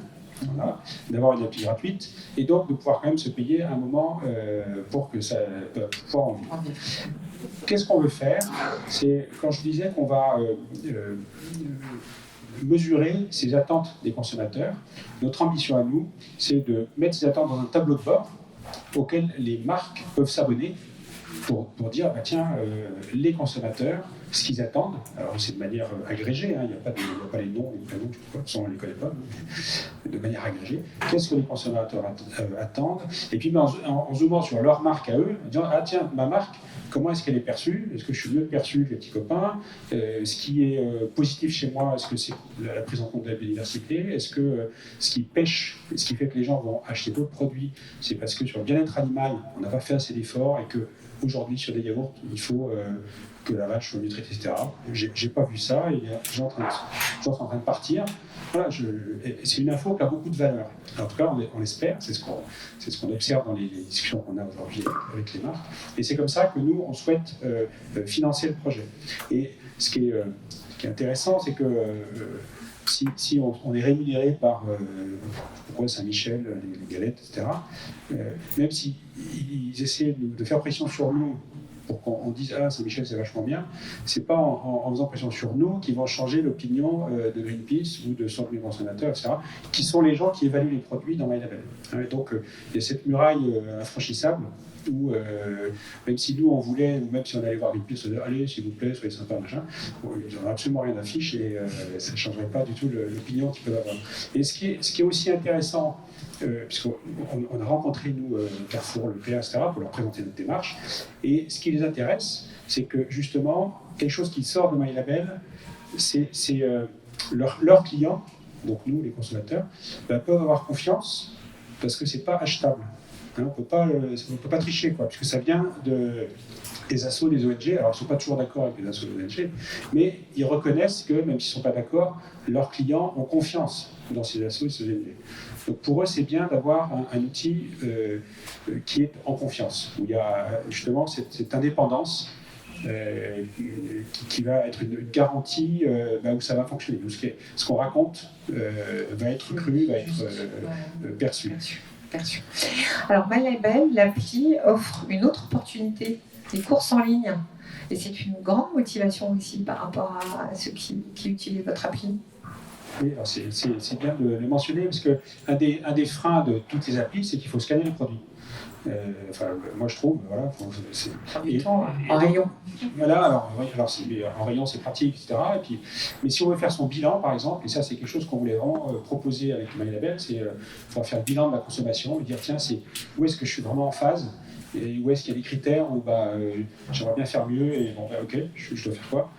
Speaker 3: voilà, d'avoir une appli gratuite, et donc de pouvoir quand même se payer un moment pour que ça pouvoir en vivre. Qu'est-ce qu'on veut faire? C'est quand je disais qu'on va mesurer ces attentes des consommateurs. Notre ambition à nous, c'est de mettre ces attentes dans un tableau de bord auquel les marques peuvent s'abonner pour dire, bah, tiens, les consommateurs, ce qu'ils attendent, alors c'est de manière agrégée, il n'y a pas les noms, les prénoms, on ne les connaît pas, mais de manière agrégée, qu'est-ce que les consommateurs attendent, et puis en zoomant sur leur marque à eux, en disant, ah tiens, ma marque, comment est-ce qu'elle est perçue? Est-ce que je suis mieux perçu que les petits copains? Ce qui est positif chez moi, est-ce que c'est la prise en compte de la biodiversité? Est-ce que ce qui pêche, ce qui fait que les gens vont acheter d'autres produits, c'est parce que sur le bien-être animal, on n'a pas fait assez d'efforts et que aujourd'hui, sur des yaourts, il faut que la vache soit mieux traitée, etc. J'ai pas vu ça, et les gens sont en train de partir. Voilà, c'est une info qui a beaucoup de valeur. En tout cas, on l'espère, c'est ce qu'on observe dans les discussions qu'on a aujourd'hui avec les marques. Et c'est comme ça que nous, on souhaite financer le projet. Et ce qui est intéressant, c'est que si on est rémunéré par pourquoi Saint-Michel, les galettes, etc., même s'ils essaient de faire pression sur nous pour qu'on dise « Ah, Saint-Michel, c'est vachement bien », c'est pas en faisant pression sur nous qu'ils vont changer l'opinion de Greenpeace ou de Centre des consommateurs, etc., qui sont les gens qui évaluent les produits dans MyLabel. Donc, il y a cette muraille infranchissable où, même si nous, on voulait, ou même si on allait voir Greenpeace, on disait « Allez, s'il vous plaît, soyez sympa, machin », ils n'ont absolument rien d'affiche et ça ne changerait pas du tout l'opinion qu'ils peuvent avoir. Et ce qui est aussi intéressant, puisqu'on a rencontré, nous, Carrefour, le PA, etc., pour leur présenter notre démarche. Et ce qui les intéresse, c'est que, justement, quelque chose qui sort de MyLabel, c'est leurs clients, donc nous, les consommateurs, peuvent avoir confiance parce que ce n'est pas achetable. On ne peut pas tricher, puisque ça vient des assos, des ONG. Alors, ils ne sont pas toujours d'accord avec les assos des ONG, mais ils reconnaissent que, même s'ils ne sont pas d'accord, leurs clients ont confiance dans ces assos et ces ONG. Donc pour eux, c'est bien d'avoir un outil qui est en confiance, où il y a justement cette indépendance qui va être une garantie où ça va fonctionner. Où ce qu'on raconte va être cru, va être perçu.
Speaker 1: Alors MyLabel, l'appli offre une autre opportunité, les courses en ligne. Et c'est une grande motivation aussi par rapport à ceux qui utilisent votre appli.
Speaker 3: Oui, c'est bien de le mentionner, parce qu'un des freins de toutes les applis, c'est qu'il faut scanner les produits. Moi je trouve, voilà.
Speaker 1: En rayon.
Speaker 3: Voilà, alors en rayon c'est pratique, etc. Mais si on veut faire son bilan, par exemple, et ça c'est quelque chose qu'on voulait vraiment proposer avec MyLabel, c'est faire le bilan de la consommation, et dire tiens, où est-ce que je suis vraiment en phase, et où est-ce qu'il y a des critères où j'aimerais bien faire mieux, et ok, je dois faire quoi?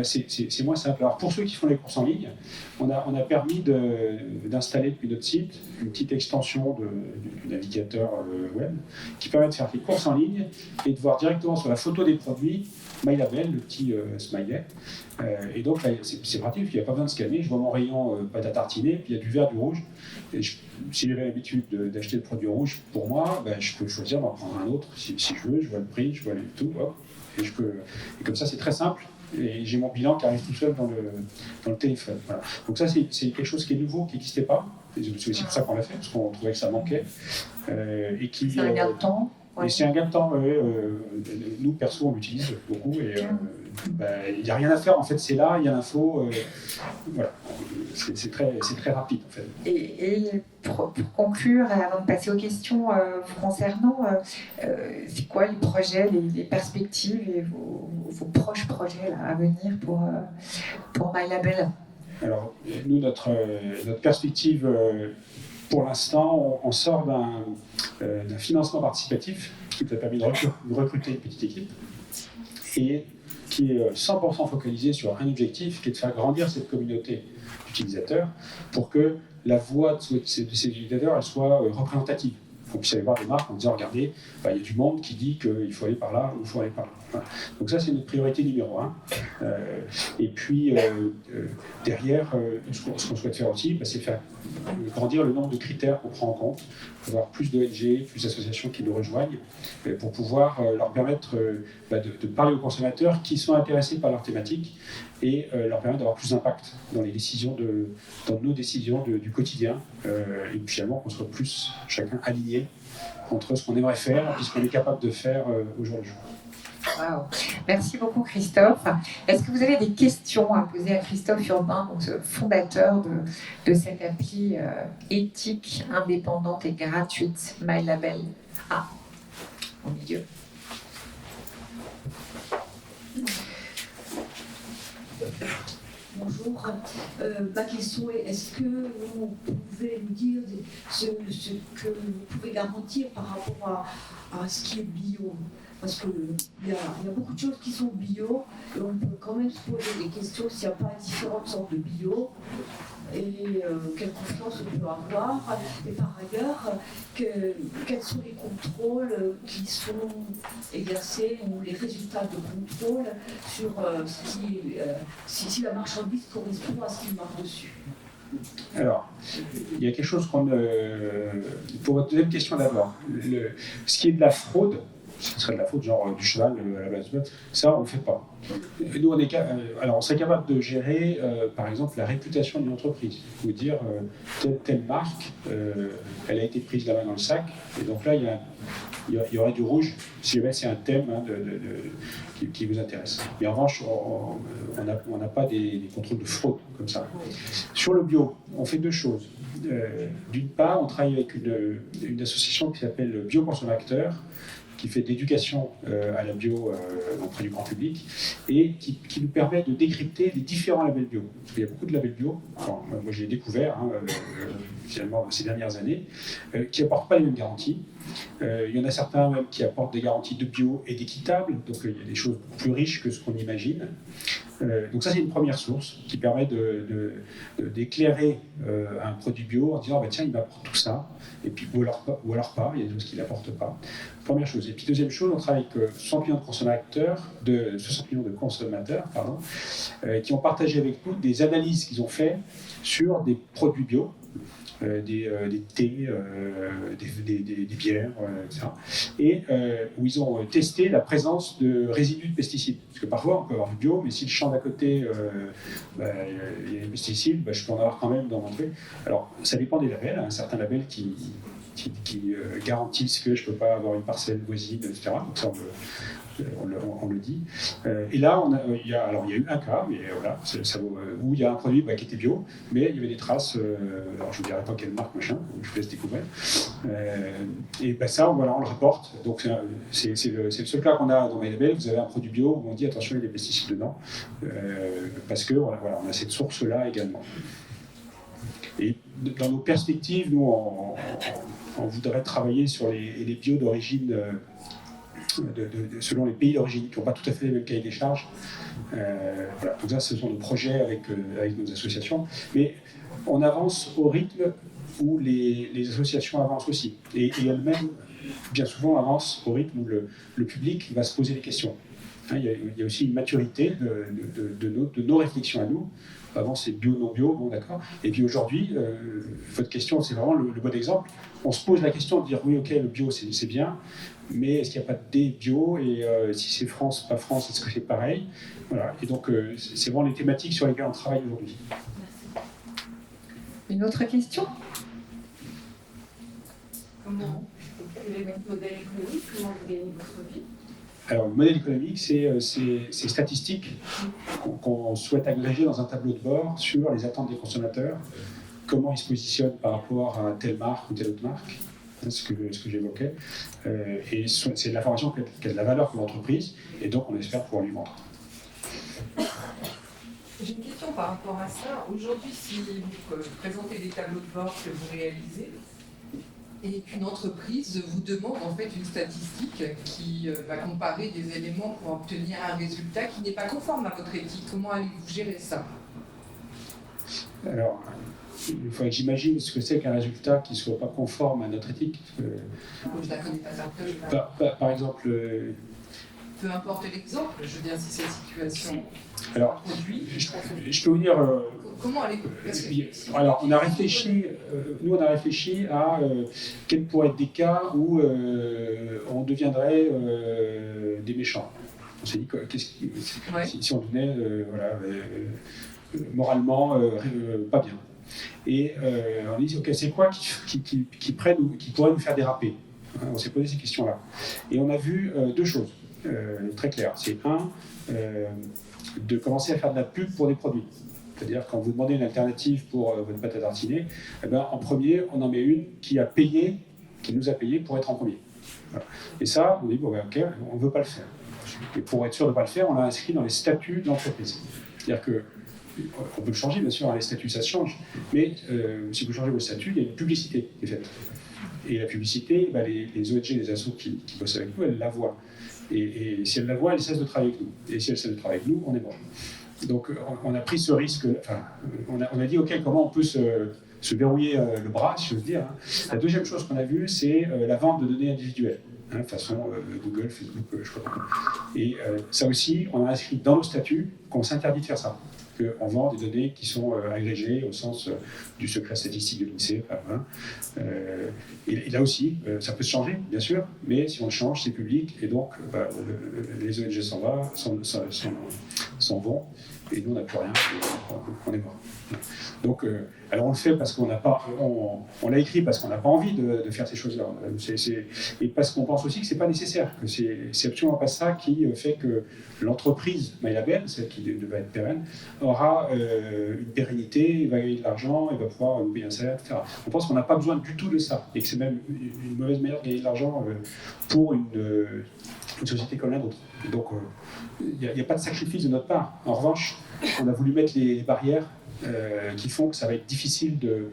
Speaker 3: C'est moins simple. Alors pour ceux qui font les courses en ligne, on a permis d'installer depuis notre site une petite extension du navigateur web qui permet de faire des courses en ligne et de voir directement sur la photo des produits MyLabel, le petit smiley. Et donc là, c'est pratique, il n'y a pas besoin de scanner. Je vois mon rayon pâte à tartiner, puis il y a du vert, du rouge. Et si j'ai l'habitude d'acheter le produit rouge pour moi, je peux choisir d'en prendre un autre si je veux. Je vois le prix, je vois tout. Hop, et comme ça, c'est très simple. et j'ai mon bilan qui arrive tout seul dans le téléphone. Voilà. Donc ça, c'est quelque chose qui est nouveau, qui n'existait pas. C'est aussi pour ça qu'on l'a fait, parce qu'on trouvait que ça manquait.
Speaker 1: C'est un gain de temps.
Speaker 3: Et c'est un gain de temps. Nous, perso, on l'utilise beaucoup. Et il n'y a rien à faire. En fait, c'est là, il y a l'info. Voilà. C'est très rapide, en fait.
Speaker 1: Et pour conclure, avant de passer aux questions vous concernant, c'est quoi les projets, les perspectives et vos proches projets là, à venir pour MyLabel?
Speaker 3: Alors, nous, notre perspective, pour l'instant, on sort d'un financement participatif qui nous a permis de recruter une petite équipe et qui est 100% focalisé sur un objectif, qui est de faire grandir cette communauté d'utilisateurs pour que la voix de ces utilisateurs elle soit représentative. On puisse aller voir des marques en disant, regardez, il y a du monde qui dit qu'il faut aller par là ou il faut aller par là. Voilà. Donc ça, c'est notre priorité numéro 1. Et puis, derrière, ce qu'on souhaite faire aussi, c'est faire grandir le nombre de critères qu'on prend en compte, avoir plus d'ONG, plus d'associations qui nous rejoignent, pour pouvoir leur permettre de parler aux consommateurs qui sont intéressés par leur thématique et leur permettre d'avoir plus d'impact dans les décisions dans nos décisions du quotidien, et finalement qu'on soit plus chacun aligné entre ce qu'on aimerait faire et ce qu'on est capable de faire au jour le jour.
Speaker 1: Wow. Merci beaucoup Christophe. Est-ce que vous avez des questions à poser à Christophe Urbain, donc ce fondateur de cette appli éthique, indépendante et gratuite MyLabel? Au milieu.
Speaker 4: Bonjour. Ma question est, est-ce que vous pouvez nous dire ce que vous pouvez garantir par rapport à ce qui est bio? Parce qu'il y a beaucoup de choses qui sont bio, et on peut quand même se poser des questions s'il n'y a pas différentes sortes de bio, et quelle confiance on peut avoir. Et par ailleurs, quels sont les contrôles qui sont exercés, ou les résultats de contrôle sur si la marchandise correspond à ce qui marque dessus.
Speaker 3: Alors, il y a quelque chose pour votre deuxième question d'abord, ce qui est de la fraude, ce serait de la faute, genre du cheval à la base, ça on ne fait pas. Nous, on serait capable de gérer, par exemple, la réputation d'une entreprise. Vous dire, telle marque, elle a été prise la main dans le sac, et donc là, il y aurait du rouge, si jamais c'est un thème qui vous intéresse. Mais en revanche, on n'a pas des contrôles de fraude comme ça. Sur le bio, on fait deux choses. D'une part, on travaille avec une association qui s'appelle Bioconsommateurs, qui fait de l'éducation à la bio auprès du grand public et qui nous permet de décrypter les différents labels bio. Parce qu'il y a beaucoup de labels bio, moi je l'ai découvert finalement ces dernières années, qui n'apportent pas les mêmes garanties. Il y en a certains même qui apportent des garanties de bio et d'équitable, donc il y a des choses plus riches que ce qu'on imagine. Donc ça c'est une première source qui permet d'éclairer un produit bio en disant tiens il m'apporte tout ça, et puis ou alors pas, il y a des choses qui ne l'apportent pas. Première chose. Et puis deuxième chose, on travaille avec 60 millions de consommateurs, qui ont partagé avec nous des analyses qu'ils ont fait sur des produits bio, des thés, des bières, etc. Et où ils ont testé la présence de résidus de pesticides. Parce que parfois, on peut avoir du bio, mais si le champ d'à côté, il y a des pesticides, je peux en avoir quand même dans mon truc. Alors, ça dépend des labels. Un certain label qui garantissent que je ne peux pas avoir une parcelle voisine, etc. Donc ça, on le dit. Et là, il y a eu un cas, mais voilà, où il y a un produit qui était bio, mais il y avait des traces, alors je ne vous dirai pas quelle marque, je vous laisse découvrir. Et ça, on le reporte. Donc c'est le seul cas qu'on a dans MyLabel. Vous avez un produit bio où on dit attention, il y a des pesticides dedans, parce que on a cette source-là également. Et dans nos perspectives, nous, on voudrait travailler sur les bios d'origine, selon les pays d'origine, qui n'ont pas tout à fait les mêmes cahiers des charges. Voilà. Donc ça, ce sont nos projets avec nos associations. Mais on avance au rythme où les associations avancent aussi. Et elles-mêmes, bien souvent, avancent au rythme où le public va se poser des questions. Il y a aussi une maturité de nos réflexions à nous. Avant, c'est bio, non bio, bon d'accord. Et puis aujourd'hui, votre question, c'est vraiment le bon exemple. On se pose la question de dire, oui, ok, le bio, c'est bien, mais est-ce qu'il n'y a pas de D bio, et si c'est France, pas France, est-ce que c'est pareil? Voilà. Et donc, c'est vraiment les thématiques sur lesquelles on travaille aujourd'hui.
Speaker 1: Une autre question?
Speaker 5: Comment quel est votre modèle économique? Comment vous gagnez votre vie?
Speaker 3: Alors, le modèle économique, c'est statistiques qu'on souhaite agréger dans un tableau de bord sur les attentes des consommateurs, comment ils se positionnent par rapport à telle marque ou telle autre marque, ce que j'évoquais. Et c'est de l'information qui a de la valeur pour l'entreprise, et donc on espère pouvoir lui vendre.
Speaker 6: J'ai une question par rapport à ça. Aujourd'hui, si vous présentez des tableaux de bord que vous réalisez, et qu'une entreprise vous demande en fait une statistique qui va comparer des éléments pour obtenir un résultat qui n'est pas conforme à votre éthique, comment allez-vous gérer ça?
Speaker 3: Alors, il faudrait que j'imagine ce que c'est qu'un résultat qui ne soit pas conforme à notre éthique.
Speaker 6: Je ne la connais pas
Speaker 3: Par exemple...
Speaker 6: peu importe l'exemple, je veux dire, si cette situation
Speaker 3: alors,
Speaker 6: produit...
Speaker 3: Je peux vous dire...
Speaker 6: comment allez-vous...
Speaker 3: Alors, on a réfléchi à quels pourraient être des cas où on deviendrait des méchants. On s'est dit, si on devenait moralement pas bien. Et on a dit, ok, c'est quoi qui pourrait nous faire déraper? On s'est posé ces questions-là. Et on a vu deux choses très claires. C'est de commencer à faire de la pub pour des produits. C'est-à-dire, quand vous demandez une alternative pour votre pâte à tartiner, eh ben, en premier, on en met une qui nous a payé pour être en premier. Voilà. Et ça, on dit, bon, ben, ok, on ne veut pas le faire. Et pour être sûr de ne pas le faire, on l'a inscrit dans les statuts de l'entreprise. C'est-à-dire qu'on peut le changer, bien sûr, hein, les statuts, ça se change, mais si vous changez vos statuts, il y a une publicité qui est faite. Et la publicité, ben, les ONG, les assos qui bossent avec nous, elles la voient. Et si elles la voient, elles cessent de travailler avec nous. Et si elles cessent de travailler avec nous, on est mort. Donc on a pris ce risque, enfin, on a dit, ok, comment on peut se verrouiller le bras, si j'ose dire. Hein. La deuxième chose qu'on a vue, c'est la vente de données individuelles, hein, façon Google, Facebook, je crois pas. Et ça aussi, on a inscrit dans nos statuts qu'on s'interdit de faire ça. Qu'on vend des données qui sont agrégées au sens du secret statistique de l'INSEE. Enfin, et là aussi, ça peut se changer, bien sûr, mais si on le change, c'est public, et donc les ONG s'en vont, et nous, on n'a plus rien, on est mort. Donc, alors on le fait parce qu'on n'a pas, on l'a écrit parce qu'on n'a pas envie de faire ces choses-là. Et parce qu'on pense aussi que c'est pas nécessaire, que c'est absolument pas ça qui fait que l'entreprise MyLabel, celle qui devait être pérenne, aura une pérennité, va gagner de l'argent, et va pouvoir nous payer un salaire, etc. On pense qu'on n'a pas besoin du tout de ça, et que c'est même une mauvaise manière de gagner de l'argent pour une société comme la nôtre. Donc, il n'y a pas de sacrifice de notre part. En revanche, on a voulu mettre les barrières qui font que ça va être difficile de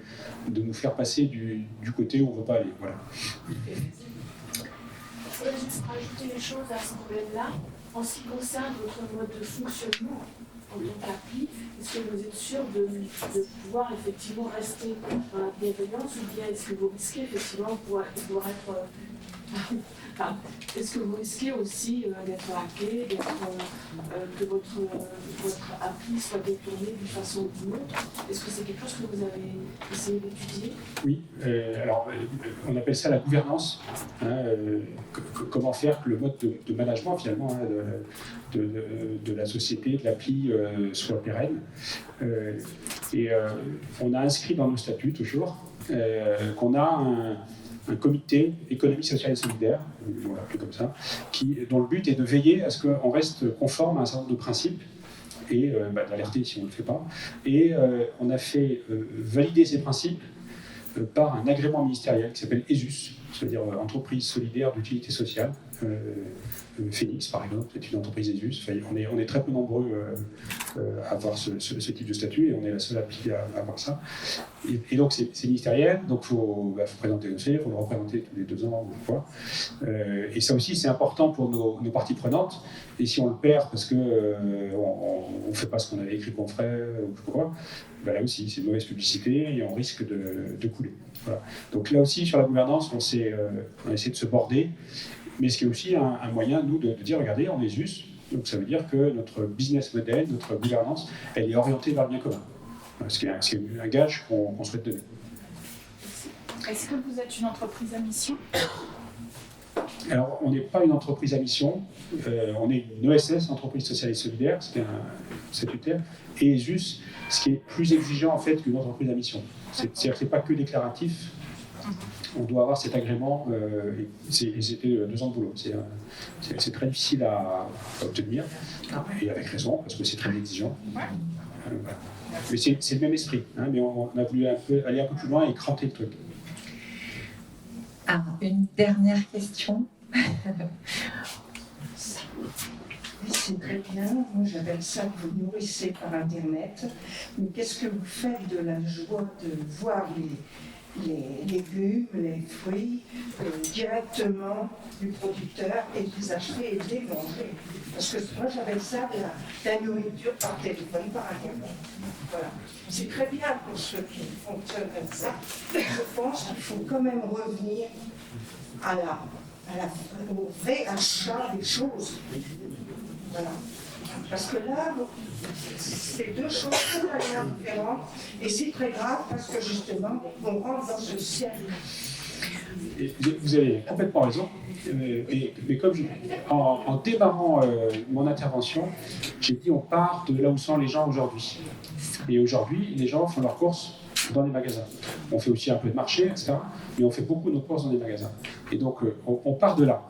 Speaker 3: nous faire passer du côté où on ne veut pas aller. Voilà.
Speaker 7: Je voudrais juste rajouter une chose à ce problème-là. En ce qui concerne votre mode de fonctionnement en tant qu'appli, est-ce que vous êtes sûr de pouvoir effectivement rester dans la bienveillance, ou bien est-ce que vous risquez effectivement de pouvoir être... Enfin, est-ce que vous risquez aussi d'être hacké, que votre appli soit détournée d'une façon ou d'une autre? Est-ce que c'est quelque chose que vous avez essayé d'étudier?
Speaker 3: Oui, alors on appelle ça la gouvernance. Hein, comment faire que le mode de management finalement de la société, de l'appli soit pérenne. On a inscrit dans nos statuts toujours qu'on a un comité économie sociale et solidaire, on l'appelle comme ça, dont le but est de veiller à ce qu'on reste conforme à un certain nombre de principes et d'alerter si on ne le fait pas. Et on a fait valider ces principes par un agrément ministériel qui s'appelle ESUS, c'est-à-dire Entreprise solidaire d'utilité sociale. Phoenix, par exemple, c'est une entreprise ESUS. Enfin, on est très peu nombreux à avoir ce type de statut, et on est la seule appli à avoir ça. Et donc, c'est ministériel, donc il faut présenter le dossier, il faut le représenter tous les 2 ans ou quoi. Et ça aussi, c'est important pour nos parties prenantes. Et si on le perd parce qu'on ne fait pas ce qu'on avait écrit qu'on ferait, ou quoi, là aussi, c'est une mauvaise publicité et on risque de couler. Voilà. Donc là aussi, sur la gouvernance, on a essayé de se border. Mais ce qui est aussi un moyen, nous, de dire, regardez, on est ZUS, donc ça veut dire que notre business model, notre gouvernance, elle est orientée vers le bien commun. C'est un gage qu'on souhaite donner.
Speaker 8: Est-ce que vous êtes une entreprise à mission?
Speaker 3: Alors, on n'est pas une entreprise à mission, on est une ESS, entreprise sociale et solidaire, c'est un statutaire, et ESUS, ce qui est plus exigeant en fait qu'une entreprise à mission. C'est-à-dire que ce n'est pas que déclaratif, on doit avoir cet agrément, et c'était 2 ans de boulot. C'est très difficile à obtenir, et avec raison, parce que c'est très exigeant. Voilà. Mais c'est le même esprit, hein, mais on a voulu aller un peu plus loin et cranter le truc.
Speaker 1: Ah, une dernière question.
Speaker 8: C'est très bien, moi j'appelle ça que vous nourrissez par Internet, mais qu'est-ce que vous faites de la joie de voir les légumes, les fruits directement du producteur et de les acheter et de les manger? Parce que moi j'appelle ça de la nourriture par téléphone, par Internet. Voilà. C'est très bien pour ceux qui fonctionnent comme ça. Je pense qu'il faut quand même revenir au vrai achat des choses. Voilà. Parce que là, c'est 2 choses totalement différentes et c'est très grave parce que justement, on rentre dans ce ciel.
Speaker 3: Et vous avez complètement raison, mais comme en démarrant mon intervention, j'ai dit on part de là où sont les gens aujourd'hui. Et aujourd'hui, les gens font leurs courses dans les magasins. On fait aussi un peu de marché, etc. Mais on fait beaucoup nos courses dans les magasins. Et donc, on part de là.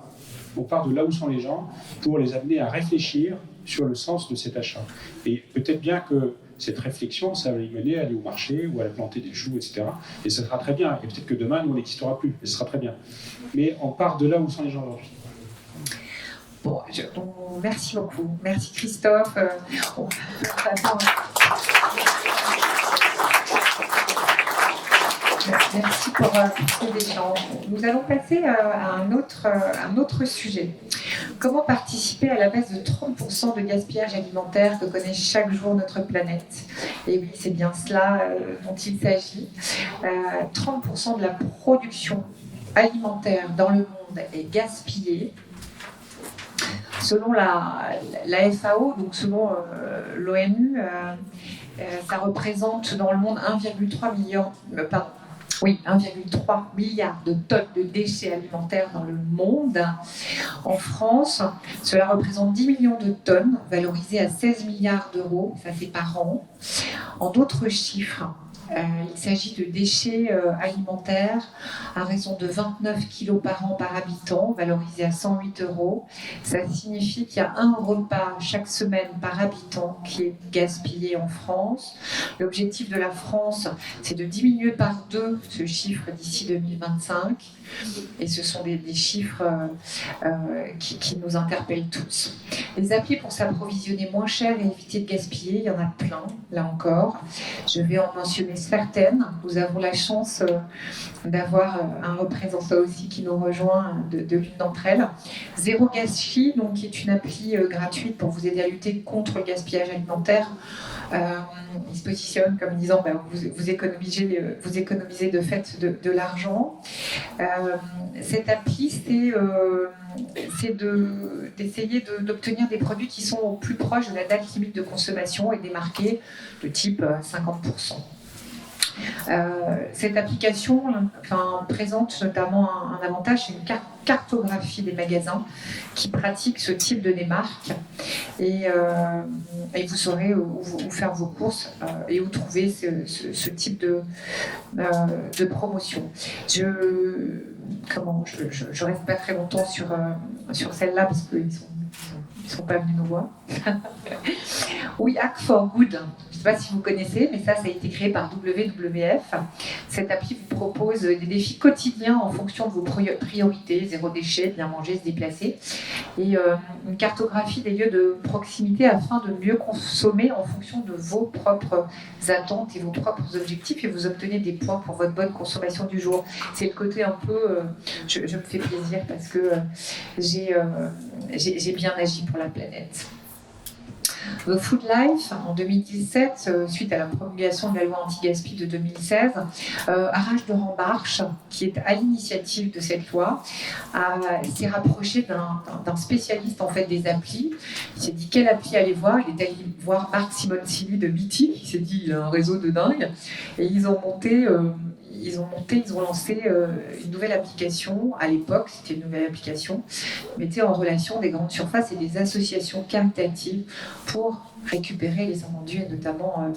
Speaker 3: On part de là où sont les gens pour les amener à réfléchir sur le sens de cet achat. Et peut-être bien que cette réflexion, ça va les mener à aller au marché ou à planter des choux, etc. Et ça sera très bien. Et peut-être que demain, nous, on n'existera plus. Et ce sera très bien. Mais on part de là où sont les gens aujourd'hui.
Speaker 1: Bon, merci beaucoup. Merci Christophe. Merci pour ces échanges. Nous allons passer à un autre sujet. Comment participer à la baisse de 30% de gaspillage alimentaire que connaît chaque jour notre planète? Et oui, c'est bien cela dont il s'agit. 30% de la production alimentaire dans le monde est gaspillée. Selon la FAO, donc selon l'ONU, ça représente dans le monde 1,3 milliard de tonnes de déchets alimentaires dans le monde. En France, cela représente 10 millions de tonnes, valorisées à 16 milliards d'euros, ça c'est par an. En d'autres chiffres, il s'agit de déchets alimentaires à raison de 29 kilos par an par habitant, valorisés à 108 euros. Ça signifie qu'il y a un repas chaque semaine par habitant qui est gaspillé en France. L'objectif de la France, c'est de diminuer par 2 ce chiffre d'ici 2025. Et ce sont des chiffres qui nous interpellent tous. Les applis pour s'approvisionner moins cher et éviter de gaspiller, il y en a plein, là encore. Je vais en mentionner certaines. Nous avons la chance d'avoir un représentant aussi qui nous rejoint de l'une d'entre elles. Zéro Gâchis, donc, qui est une appli gratuite pour vous aider à lutter contre le gaspillage alimentaire. Il se positionne comme disant vous économisez de fait de l'argent. Cette appli, c'est d'essayer d'obtenir des produits qui sont au plus proche de la date limite de consommation et démarqués de type 50%. Cette application présente notamment un avantage, c'est une cartographie des magasins qui pratiquent ce type de démarque et vous saurez où faire vos courses et où trouver ce type de promotion. Je reste pas très longtemps sur celle-là parce qu'ils sont pas venus nous voir. Oui, Hack for Good. Je ne sais pas si vous connaissez, mais ça a été créé par WWF. Cette appli vous propose des défis quotidiens en fonction de vos priorités, 0 déchet, bien manger, se déplacer, et une cartographie des lieux de proximité afin de mieux consommer en fonction de vos propres attentes et vos propres objectifs, et vous obtenez des points pour votre bonne consommation du jour. C'est le côté un peu... je me fais plaisir parce que j'ai bien agi pour la planète. The Food Life, en 2017, suite à la promulgation de la loi anti-gaspi de 2016, Arash de Rambarche, qui est à l'initiative de cette loi, s'est rapproché d'un spécialiste en fait des applis. Il s'est dit quelle appli aller voir. Il est allé voir Marc Simoncini de Meetic, il s'est dit il a un réseau de dingue, et ils ont monté ils ont lancé une nouvelle application. À l'époque, c'était une nouvelle application, mettait en relation des grandes surfaces et des associations caritatives pour récupérer les invendus, et notamment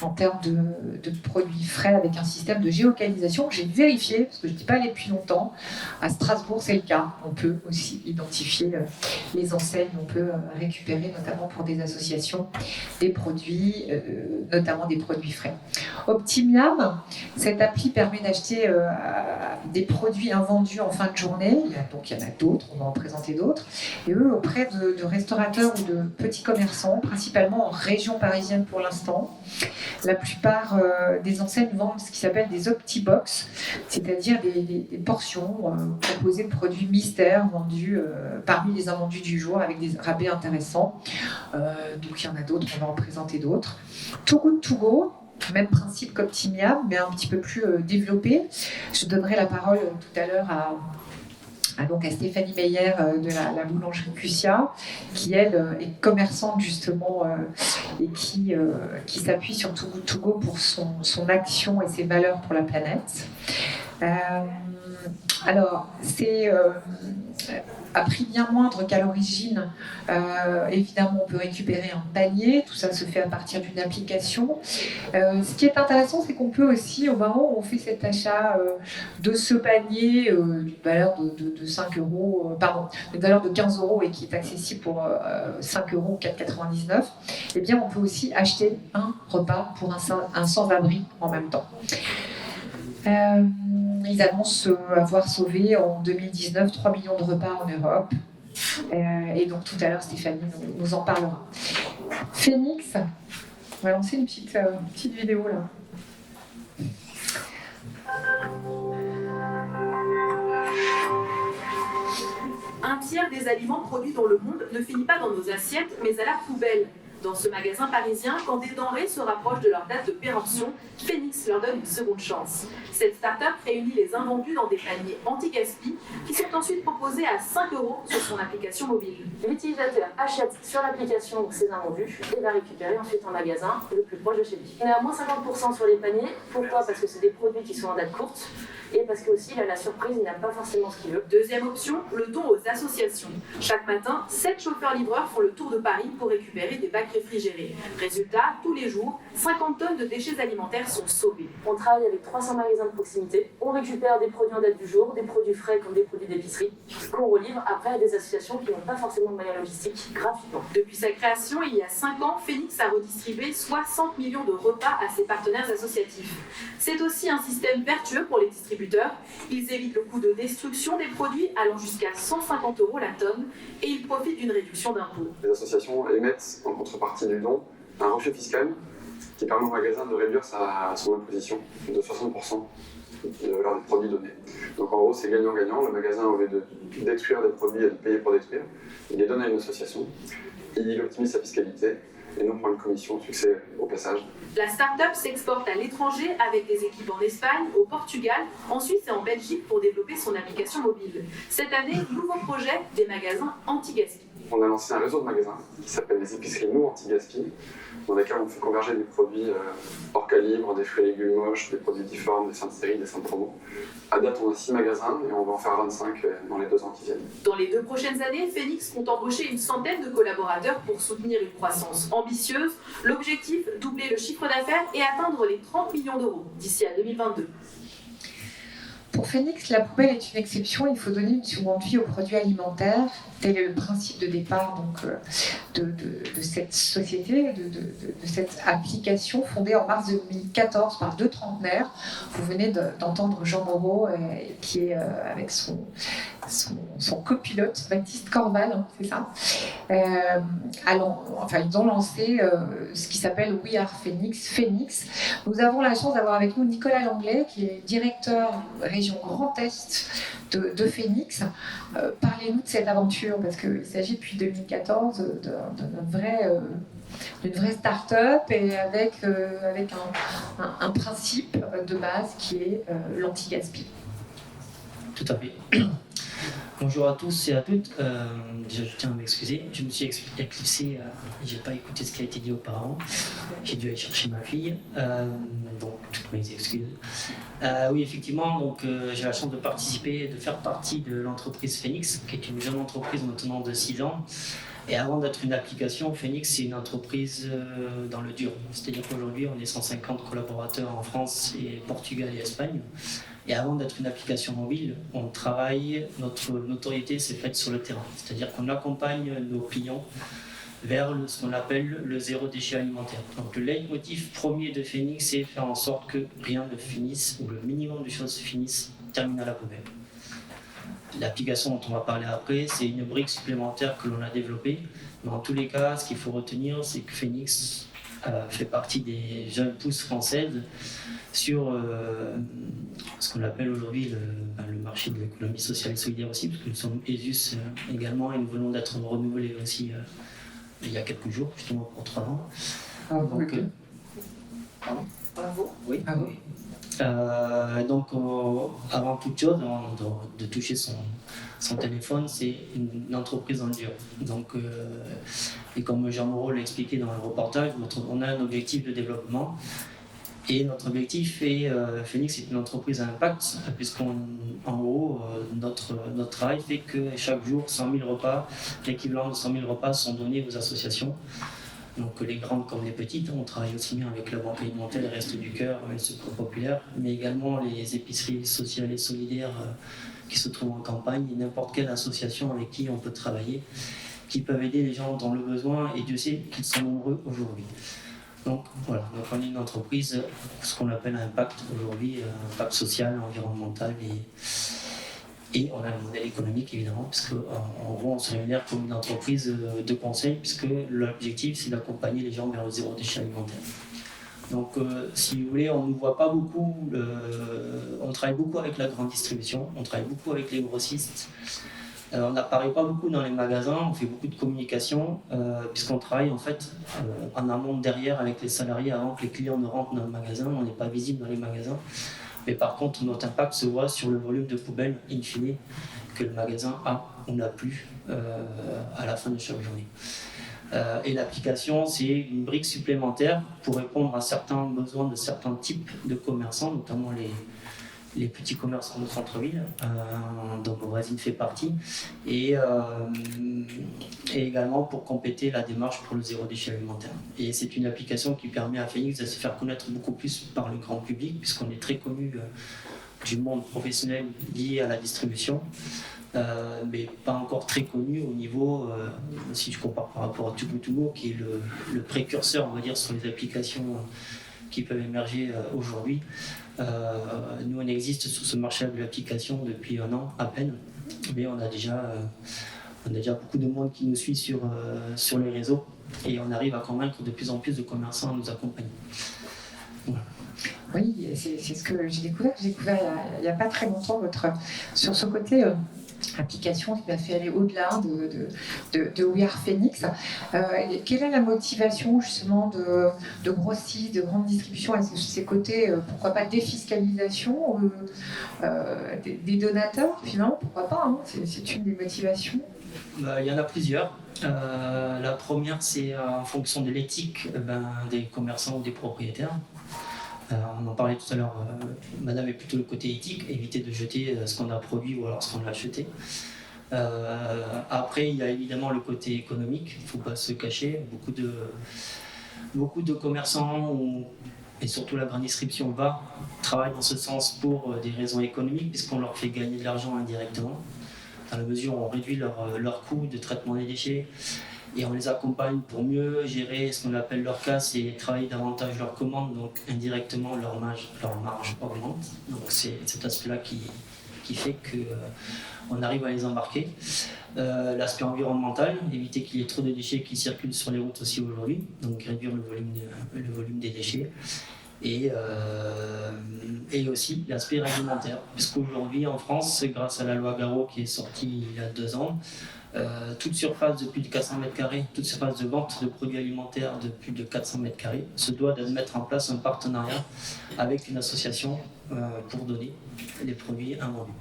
Speaker 1: en termes de produits frais, avec un système de géolocalisation. J'ai vérifié, parce que je n'y suis pas allée depuis longtemps. À Strasbourg, c'est le cas. On peut aussi identifier les enseignes, on peut récupérer, notamment pour des associations, des produits, notamment des produits frais. Optimiam, cette appli permet d'acheter des produits invendus en fin de journée. Donc il y en a d'autres, on va en présenter d'autres. Et eux, auprès de restaurateurs ou de petits commerçants, principalement en région parisienne pour l'instant. La plupart des enseignes vendent ce qui s'appelle des opti-box, c'est-à-dire des portions composées de produits mystères vendus parmi les invendus du jour avec des rabais intéressants. Donc il y en a d'autres, on va en présenter d'autres. Too Good To Go, même principe qu'Optimiam, mais un petit peu plus développé. Je donnerai la parole tout à l'heure à Stéphanie Meyer de la boulangerie Cussia, qui elle est commerçante justement et qui s'appuie sur Too Good To Go pour son action et ses valeurs pour la planète. Alors, c'est à prix bien moindre qu'à l'origine. Évidemment, on peut récupérer un panier. Tout ça se fait à partir d'une application. Ce qui est intéressant, c'est qu'on peut aussi, au moment où on fait cet achat de ce panier d'une valeur de 5 euros, d'une valeur de 15 euros et qui est accessible pour 5 euros, 4,99, eh bien, on peut aussi acheter un repas pour un sans-abri en même temps. Ils annoncent avoir sauvé en 2019 3 millions de repas en Europe. Et donc tout à l'heure, Stéphanie nous en parlera. Phoenix, on va lancer une petite vidéo là.
Speaker 9: Un tiers des aliments produits dans le monde ne finit pas dans nos assiettes, mais à la poubelle. Dans ce magasin parisien, quand des denrées se rapprochent de leur date de péremption, Phoenix leur donne une seconde chance. Cette start-up réunit les invendus dans des paniers anti-gaspi qui sont ensuite proposés à 5 euros sur son application mobile. L'utilisateur achète sur l'application ses invendus et va récupérer ensuite en magasin le plus proche de chez lui. On est à moins 50% sur les paniers. Pourquoi ? Parce que c'est des produits qui sont en date courte. Et parce que aussi, la surprise, il n'a pas forcément ce qu'il veut. Deuxième option, le don aux associations. Chaque matin, 7 chauffeurs-livreurs font le tour de Paris pour récupérer des bacs réfrigérés. Résultat, tous les jours, 50 tonnes de déchets alimentaires sont sauvés. On travaille avec 300 magasins de proximité. On récupère des produits en date du jour, des produits frais comme des produits d'épicerie, qu'on relivre après à des associations qui n'ont pas forcément de moyens logistiques gratuitement. Depuis sa création, il y a 5 ans, Phoenix a redistribué 60 millions de repas à ses partenaires associatifs. C'est aussi un système vertueux pour les distributeurs. Ils évitent le coût de destruction des produits allant jusqu'à 150 euros la tonne et ils profitent d'une réduction d'impôts.
Speaker 10: Les associations émettent en contrepartie du don un rejet fiscal qui permet au magasin de réduire son imposition de 60% de la valeur des produits donnés. Donc en gros, c'est gagnant-gagnant. Le magasin, au lieu de détruire des produits et de payer pour détruire, il les donne à une association, il optimise sa fiscalité et nous prend une commission au succès au passage.
Speaker 9: La start-up s'exporte à l'étranger avec des équipes en Espagne, au Portugal, en Suisse et en Belgique pour développer son application mobile. Cette année, nouveau projet, des magasins anti-gaspi.
Speaker 10: On a lancé un réseau de magasins qui s'appelle les épiceries Nous Anti-Gaspi, dans lesquels on fait converger des produits hors calibre, des fruits et légumes moches, des produits difformes, des fins de série, des fins de promo. À date, on a 6 magasins et on va en faire 25 dans les 2 ans qui viennent.
Speaker 9: Dans les 2 prochaines années, Phoenix compte embaucher une centaine de collaborateurs pour soutenir une croissance ambitieuse. L'objectif, doubler le chiffre d'affaires et atteindre les 30 millions d'euros d'ici à 2022.
Speaker 1: Pour Phoenix, la poubelle est une exception. Il faut donner une seconde vie aux produits alimentaires. Tel est le principe de départ donc, de cette société, de cette application fondée en mars 2014 par 2 trentenaires. Vous venez d'entendre Jean Moreau qui est avec son copilote Baptiste Corval, hein, c'est ça. Ils ont lancé ce qui s'appelle We Are Phoenix. Nous avons la chance d'avoir avec nous Nicolas Langlais, qui est directeur région Grand Est de Phoenix. Parlez-nous de cette aventure, parce qu'il s'agit depuis 2014 d'une vraie start-up et avec un principe de base qui est l'anti-gaspi.
Speaker 11: Tout à fait. Bonjour à tous et à toutes. Déjà, je tiens à m'excuser. Je me suis éclipsé. J'ai pas écouté ce qui a été dit auparavant. J'ai dû aller chercher ma fille. Donc, mes excuses. Oui, effectivement, donc j'ai la chance de participer, de faire partie de l'entreprise Phoenix, qui est une jeune entreprise maintenant de 6 ans. Et avant d'être une application, Phoenix, c'est une entreprise dans le dur. C'est-à-dire qu'aujourd'hui, on est 150 collaborateurs en France, et Portugal et Espagne. Et avant d'être une application mobile, on travaille, notre notoriété s'est faite sur le terrain. C'est-à-dire qu'on accompagne nos clients vers ce qu'on appelle le zéro déchet alimentaire. Donc le leitmotiv premier de Phoenix, c'est faire en sorte que rien ne finisse, ou le minimum de choses finissent, terminent à la poubelle. L'application dont on va parler après, c'est une brique supplémentaire que l'on a développée. Mais en tous les cas, ce qu'il faut retenir, c'est que Phoenix fait partie des jeunes pousses françaises sur ce qu'on appelle aujourd'hui le marché de l'économie sociale et solidaire aussi, parce que nous sommes ESUS également et nous venons d'être renouvelés aussi il y a quelques jours, justement pour 3 ans. Donc, pardon.
Speaker 6: Bravo.
Speaker 11: Oui. Oui. Donc, avant toute chose, avant de toucher son téléphone, c'est une entreprise dans le dur. Donc, et comme Jean Moreau l'a expliqué dans le reportage, on a un objectif de développement. Et notre objectif est, Phoenix est une entreprise à impact, puisqu'en gros, notre travail fait que chaque jour, 100 000 repas, l'équivalent de 100 000 repas sont donnés aux associations. Donc les grandes comme les petites, on travaille aussi bien avec la Banque alimentaire, les Restos du Cœur, le Secours populaire, mais également les épiceries sociales et solidaires qui se trouvent en campagne, et n'importe quelle association avec qui on peut travailler, qui peuvent aider les gens dans le besoin, et Dieu sait qu'ils sont nombreux aujourd'hui. Donc voilà, donc on est une entreprise, ce qu'on appelle un impact aujourd'hui, un impact social, environnemental et on a le modèle économique évidemment, puisque en gros on se rémunère comme une entreprise de conseil, puisque l'objectif c'est d'accompagner les gens vers le zéro déchet alimentaire. Donc si vous voulez, on ne voit pas beaucoup, on travaille beaucoup avec la grande distribution, on travaille beaucoup avec les grossistes. On n'apparaît pas beaucoup dans les magasins, on fait beaucoup de communication, puisqu'on travaille en fait en amont derrière avec les salariés avant que les clients ne rentrent dans le magasin, on n'est pas visible dans les magasins. Mais par contre, notre impact se voit sur le volume de poubelles, in fine, que le magasin a ou n'a plus à la fin de chaque journée. Et l'application, c'est une brique supplémentaire pour répondre à certains besoins de certains types de commerçants, notamment les petits commerçants de centre-ville, dont Voisine fait partie, et également pour compléter la démarche pour le zéro déchet alimentaire. Et c'est une application qui permet à Phoenix de se faire connaître beaucoup plus par le grand public, puisqu'on est très connu du monde professionnel lié à la distribution, mais pas encore très connu au niveau, si je compare par rapport à Too Good To Go, qui est le précurseur, on va dire, sur les applications qui peuvent émerger aujourd'hui. Nous, on existe sur ce marché de l'application depuis 1 an à peine, mais on a déjà beaucoup de monde qui nous suit sur les réseaux, et on arrive à convaincre de plus en plus de commerçants à nous accompagner. Voilà.
Speaker 1: Oui, c'est ce que j'ai découvert. J'ai découvert il n'y a pas très longtemps sur ce côté application qui m'a fait aller au-delà de We Are Phoenix. Quelle est la motivation justement de grossistes, de grande distribution? Est-ce que c'est côté, pourquoi pas, défiscalisation des donateurs finalement? Pourquoi pas, hein, c'est une des motivations.
Speaker 11: Il y en a plusieurs. La première, c'est en fonction de l'éthique des commerçants ou des propriétaires. On en parlait tout à l'heure, madame est plutôt le côté éthique, éviter de jeter ce qu'on a produit ou alors ce qu'on a acheté. Après, il y a évidemment le côté économique, il ne faut pas se cacher. Beaucoup de commerçants, et surtout la grande distribution, travaillent dans ce sens pour des raisons économiques, puisqu'on leur fait gagner de l'argent indirectement, dans la mesure où on réduit leur coût de traitement des déchets. Et on les accompagne pour mieux gérer ce qu'on appelle leur casse et travailler davantage leurs commandes, donc indirectement leur marge augmente. Donc c'est cet aspect-là qui fait qu'on arrive à les embarquer. L'aspect environnemental, éviter qu'il y ait trop de déchets qui circulent sur les routes aussi aujourd'hui, donc réduire le volume des déchets. Et aussi l'aspect réglementaire, puisqu'aujourd'hui en France, grâce à la loi Garot qui est sortie il y a 2 ans, toute surface de plus de 400 m², toute surface de vente de produits alimentaires de plus de 400 m² se doit de mettre en place un partenariat avec une association pour donner les produits invendus.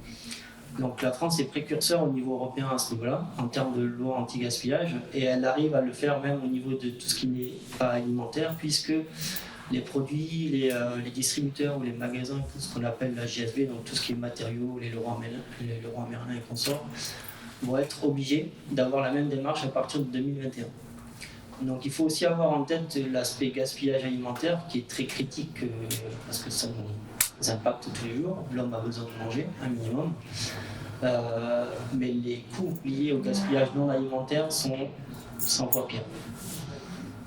Speaker 11: Donc la France est précurseur au niveau européen à ce niveau-là, en termes de loi anti-gaspillage, et elle arrive à le faire même au niveau de tout ce qui n'est pas alimentaire, puisque les produits, les distributeurs ou les magasins, tout ce qu'on appelle la GSB, donc tout ce qui est matériaux, les Leroy Merlin et consorts, vont être obligés d'avoir la même démarche à partir de 2021. Donc il faut aussi avoir en tête l'aspect gaspillage alimentaire qui est très critique parce que ça nous impacte tous les jours. L'homme a besoin de manger, un minimum. Mais les coûts liés au gaspillage non alimentaire sont 100 fois pires.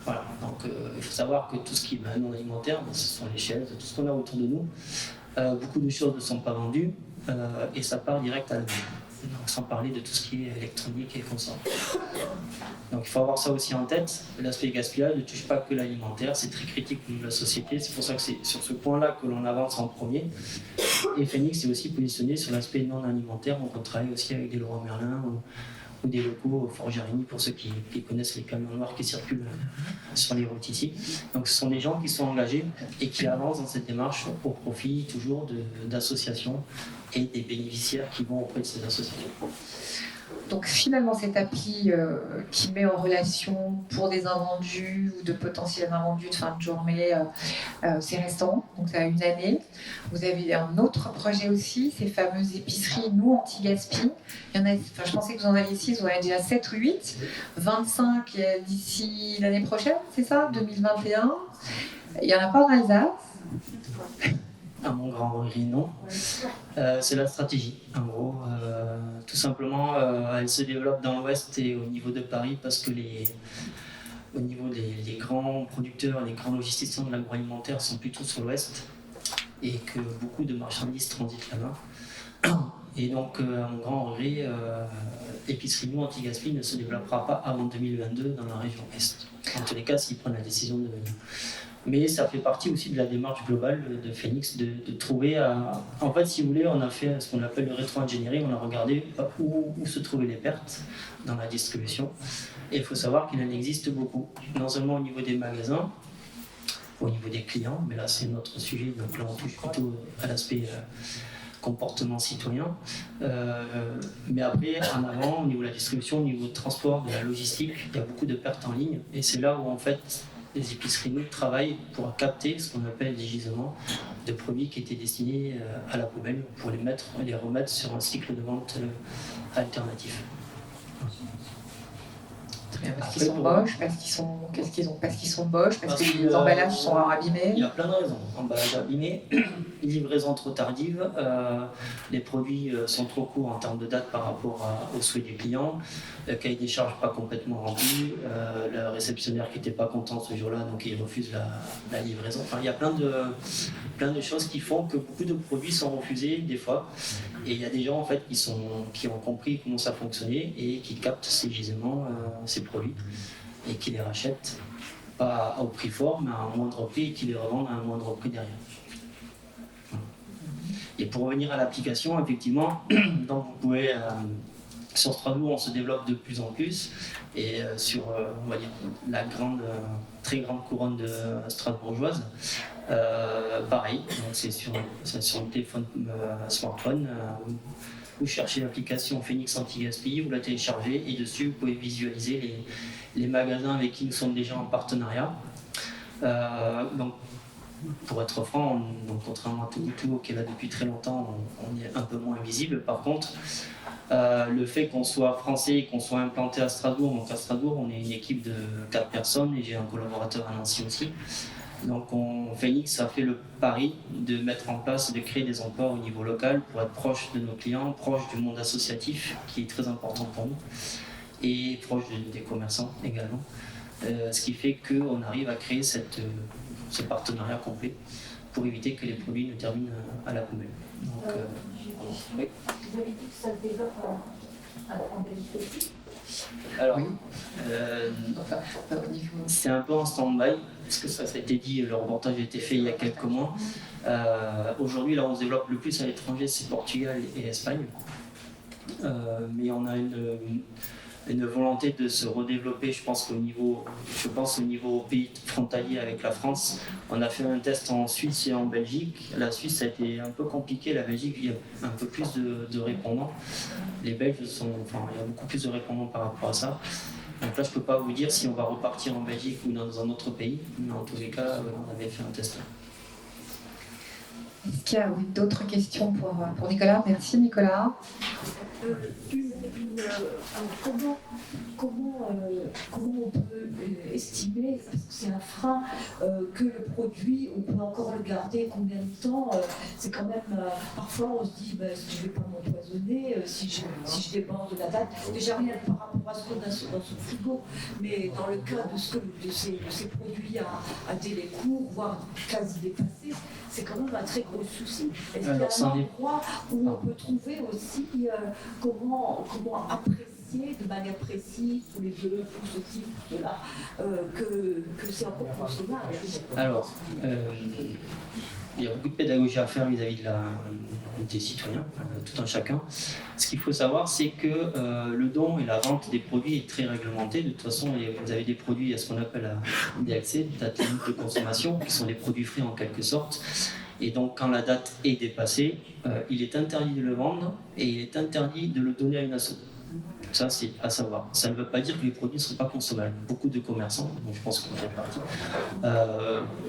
Speaker 11: Voilà, donc il faut savoir que tout ce qui est non alimentaire, ce sont les chaises, tout ce qu'on a autour de nous. Beaucoup de choses ne sont pas vendues et ça part direct à la main. Donc, sans parler de tout ce qui est électronique et consort. Donc il faut avoir ça aussi en tête. L'aspect gaspillage ne touche pas que l'alimentaire, c'est très critique pour la société. C'est pour ça que c'est sur ce point-là que l'on avance en premier. Et Phoenix est aussi positionné sur l'aspect non alimentaire. Donc on travaille aussi avec des Leroy Merlin ou des locaux Forgerini pour ceux qui connaissent les camions noirs qui circulent sur les routes ici. Donc ce sont des gens qui sont engagés et qui avancent dans cette démarche au profit toujours d'associations et des bénéficiaires qui vont auprès de ces associations.
Speaker 1: Donc finalement, cette appli qui met en relation pour des invendus ou de potentiels invendus de fin de journée, c'est récent, donc ça a une année. Vous avez un autre projet aussi, ces fameuses épiceries Nous Anti-Gaspi. Il y en a, je pensais que vous en aviez 6, vous en avez déjà 7 ou 8, 25 d'ici l'année prochaine, c'est ça, 2021. Il n'y en a pas en Alsace.
Speaker 11: À mon grand regret, non. C'est la stratégie, en gros. Tout simplement, elle se développe dans l'Ouest et au niveau de Paris parce que au niveau des grands producteurs, les grands logisticiens de l'agroalimentaire sont plutôt sur l'Ouest et que beaucoup de marchandises transitent là-bas. Et donc, à mon grand regret, l'épicerie Nous Anti-Gaspi ne se développera pas avant 2022 dans la région Est. En tous les cas, s'ils prennent la décision de venir. Mais ça fait partie aussi de la démarche globale de Phoenix, de trouver... En fait, si vous voulez, on a fait ce qu'on appelle le rétro-engineering, on a regardé où se trouvaient les pertes dans la distribution. Et il faut savoir qu'il en existe beaucoup, non seulement au niveau des magasins, au niveau des clients, mais là c'est notre sujet, donc là on touche plutôt à l'aspect comportement citoyen. Mais après, en avant, au niveau de la distribution, au niveau de transport, de la logistique, il y a beaucoup de pertes en ligne. Et c'est là où en fait... les épiceries nous travaillent pour capter ce qu'on appelle des gisements de produits qui étaient destinés à la poubelle pour les remettre sur un cycle de vente alternatif.
Speaker 1: Parce qu'ils sont moches, parce qu'ils sont moches, parce que les emballages sont abîmés.
Speaker 11: Il y a plein de raisons. Emballages abîmés, livraison trop tardive, les produits sont trop courts en termes de date par rapport aux souhaits du client, le cahier des charges pas complètement rempli, le réceptionnaire qui n'était pas content ce jour-là, donc il refuse la livraison. Enfin, il y a plein de choses qui font que beaucoup de produits sont refusés des fois. Et il y a des gens en fait qui ont compris comment ça fonctionnait et qui captent ces gisements, ces produits, et qui les rachètent pas au prix fort, mais à un moindre prix et qui les revendent à un moindre prix derrière. Et pour revenir à l'application, effectivement, donc vous pouvez sur Strasbourg, on se développe de plus en plus, et sur on va dire la très grande couronne de strasbourgeoise, pareil, donc c'est sur le téléphone smartphone. Vous cherchez l'application Phoenix Anti-Gaspi, vous la téléchargez et dessus vous pouvez visualiser les magasins avec qui nous sommes déjà en partenariat. Donc, pour être franc, contrairement à Togo qui est là depuis très longtemps, on est un peu moins visible. Par contre, le fait qu'on soit français et qu'on soit implanté à Strasbourg, donc à Strasbourg on est une équipe de 4 personnes et j'ai un collaborateur à Nancy aussi. Donc Phoenix a fait le pari de mettre en place, de créer des emplois au niveau local pour être proche de nos clients, proche du monde associatif qui est très important pour nous et proche des commerçants également. Ce qui fait qu'on arrive à créer ce partenariat complet pour éviter que les produits ne terminent à la poubelle. Donc, oui.
Speaker 7: Vous avez dit que ça se développe en Belgique.
Speaker 11: Alors, c'est un peu en stand-by, parce que ça a été dit, le reportage a été fait il y a quelques mois. Aujourd'hui, là où on se développe le plus à l'étranger, c'est Portugal et Espagne. Mais on a une volonté de se redévelopper, je pense au niveau pays frontalier avec la France. On a fait un test en Suisse et en Belgique. La Suisse, ça a été un peu compliqué. La Belgique, il y a un peu plus de répondants. Les Belges il y a beaucoup plus de répondants par rapport à ça. Donc là, je ne peux pas vous dire si on va repartir en Belgique ou dans un autre pays, mais en tous les cas, on avait fait un test.
Speaker 1: Est-ce qu'il y a d'autres questions pour Nicolas? Merci Nicolas.
Speaker 4: Comment on peut estimer, parce que c'est un frein, que le produit, on peut encore le garder combien de temps? C'est quand même, parfois on se dit, si je ne vais pas m'empoisonner, si je déborde de la date, déjà rien par rapport à ce qu'on a dans son frigo, mais dans le cas de ces produits à délai court, voire quasi dépassés, c'est quand même un très gros souci. Est-ce qu'il y a un endroit où on peut trouver aussi comment apprécier de manière précise pour les deux, pour ce type de là, que c'est encore consommable?
Speaker 11: Alors, il y a beaucoup de pédagogie à faire vis-à-vis des citoyens, tout un chacun. Ce qu'il faut savoir, c'est que le don et la vente des produits est très réglementé. De toute façon, vous avez des produits à ce qu'on appelle la DLC, date limite de consommation, qui sont des produits frais en quelque sorte. Et donc, quand la date est dépassée, il est interdit de le vendre et il est interdit de le donner à une asso. Ça, c'est à savoir. Ça ne veut pas dire que les produits ne seront pas consommables. Beaucoup de commerçants, donc je pense qu'on fait partie,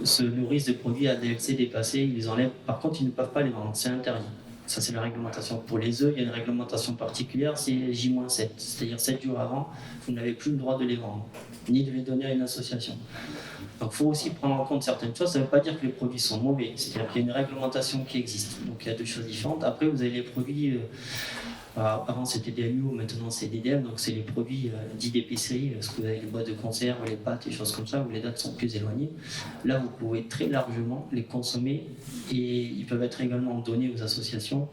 Speaker 11: se nourrissent de produits à DLC dépassés, ils les enlèvent. Par contre, ils ne peuvent pas les vendre, c'est interdit. Ça, c'est la réglementation. Pour les œufs, il y a une réglementation particulière, c'est J-7, c'est-à-dire 7 jours avant, vous n'avez plus le droit de les vendre, ni de les donner à une association. Donc il faut aussi prendre en compte certaines choses. Ça ne veut pas dire que les produits sont mauvais, c'est-à-dire qu'il y a une réglementation qui existe. Donc il y a deux choses différentes. Après, vous avez les produits, avant c'était des DMU, maintenant c'est des DDM, donc c'est les produits dits d'épicerie, parce que vous avez les boîtes de conserve, les pâtes, les choses comme ça, où les dates sont plus éloignées. Là, vous pouvez très largement les consommer et ils peuvent être également donnés aux associations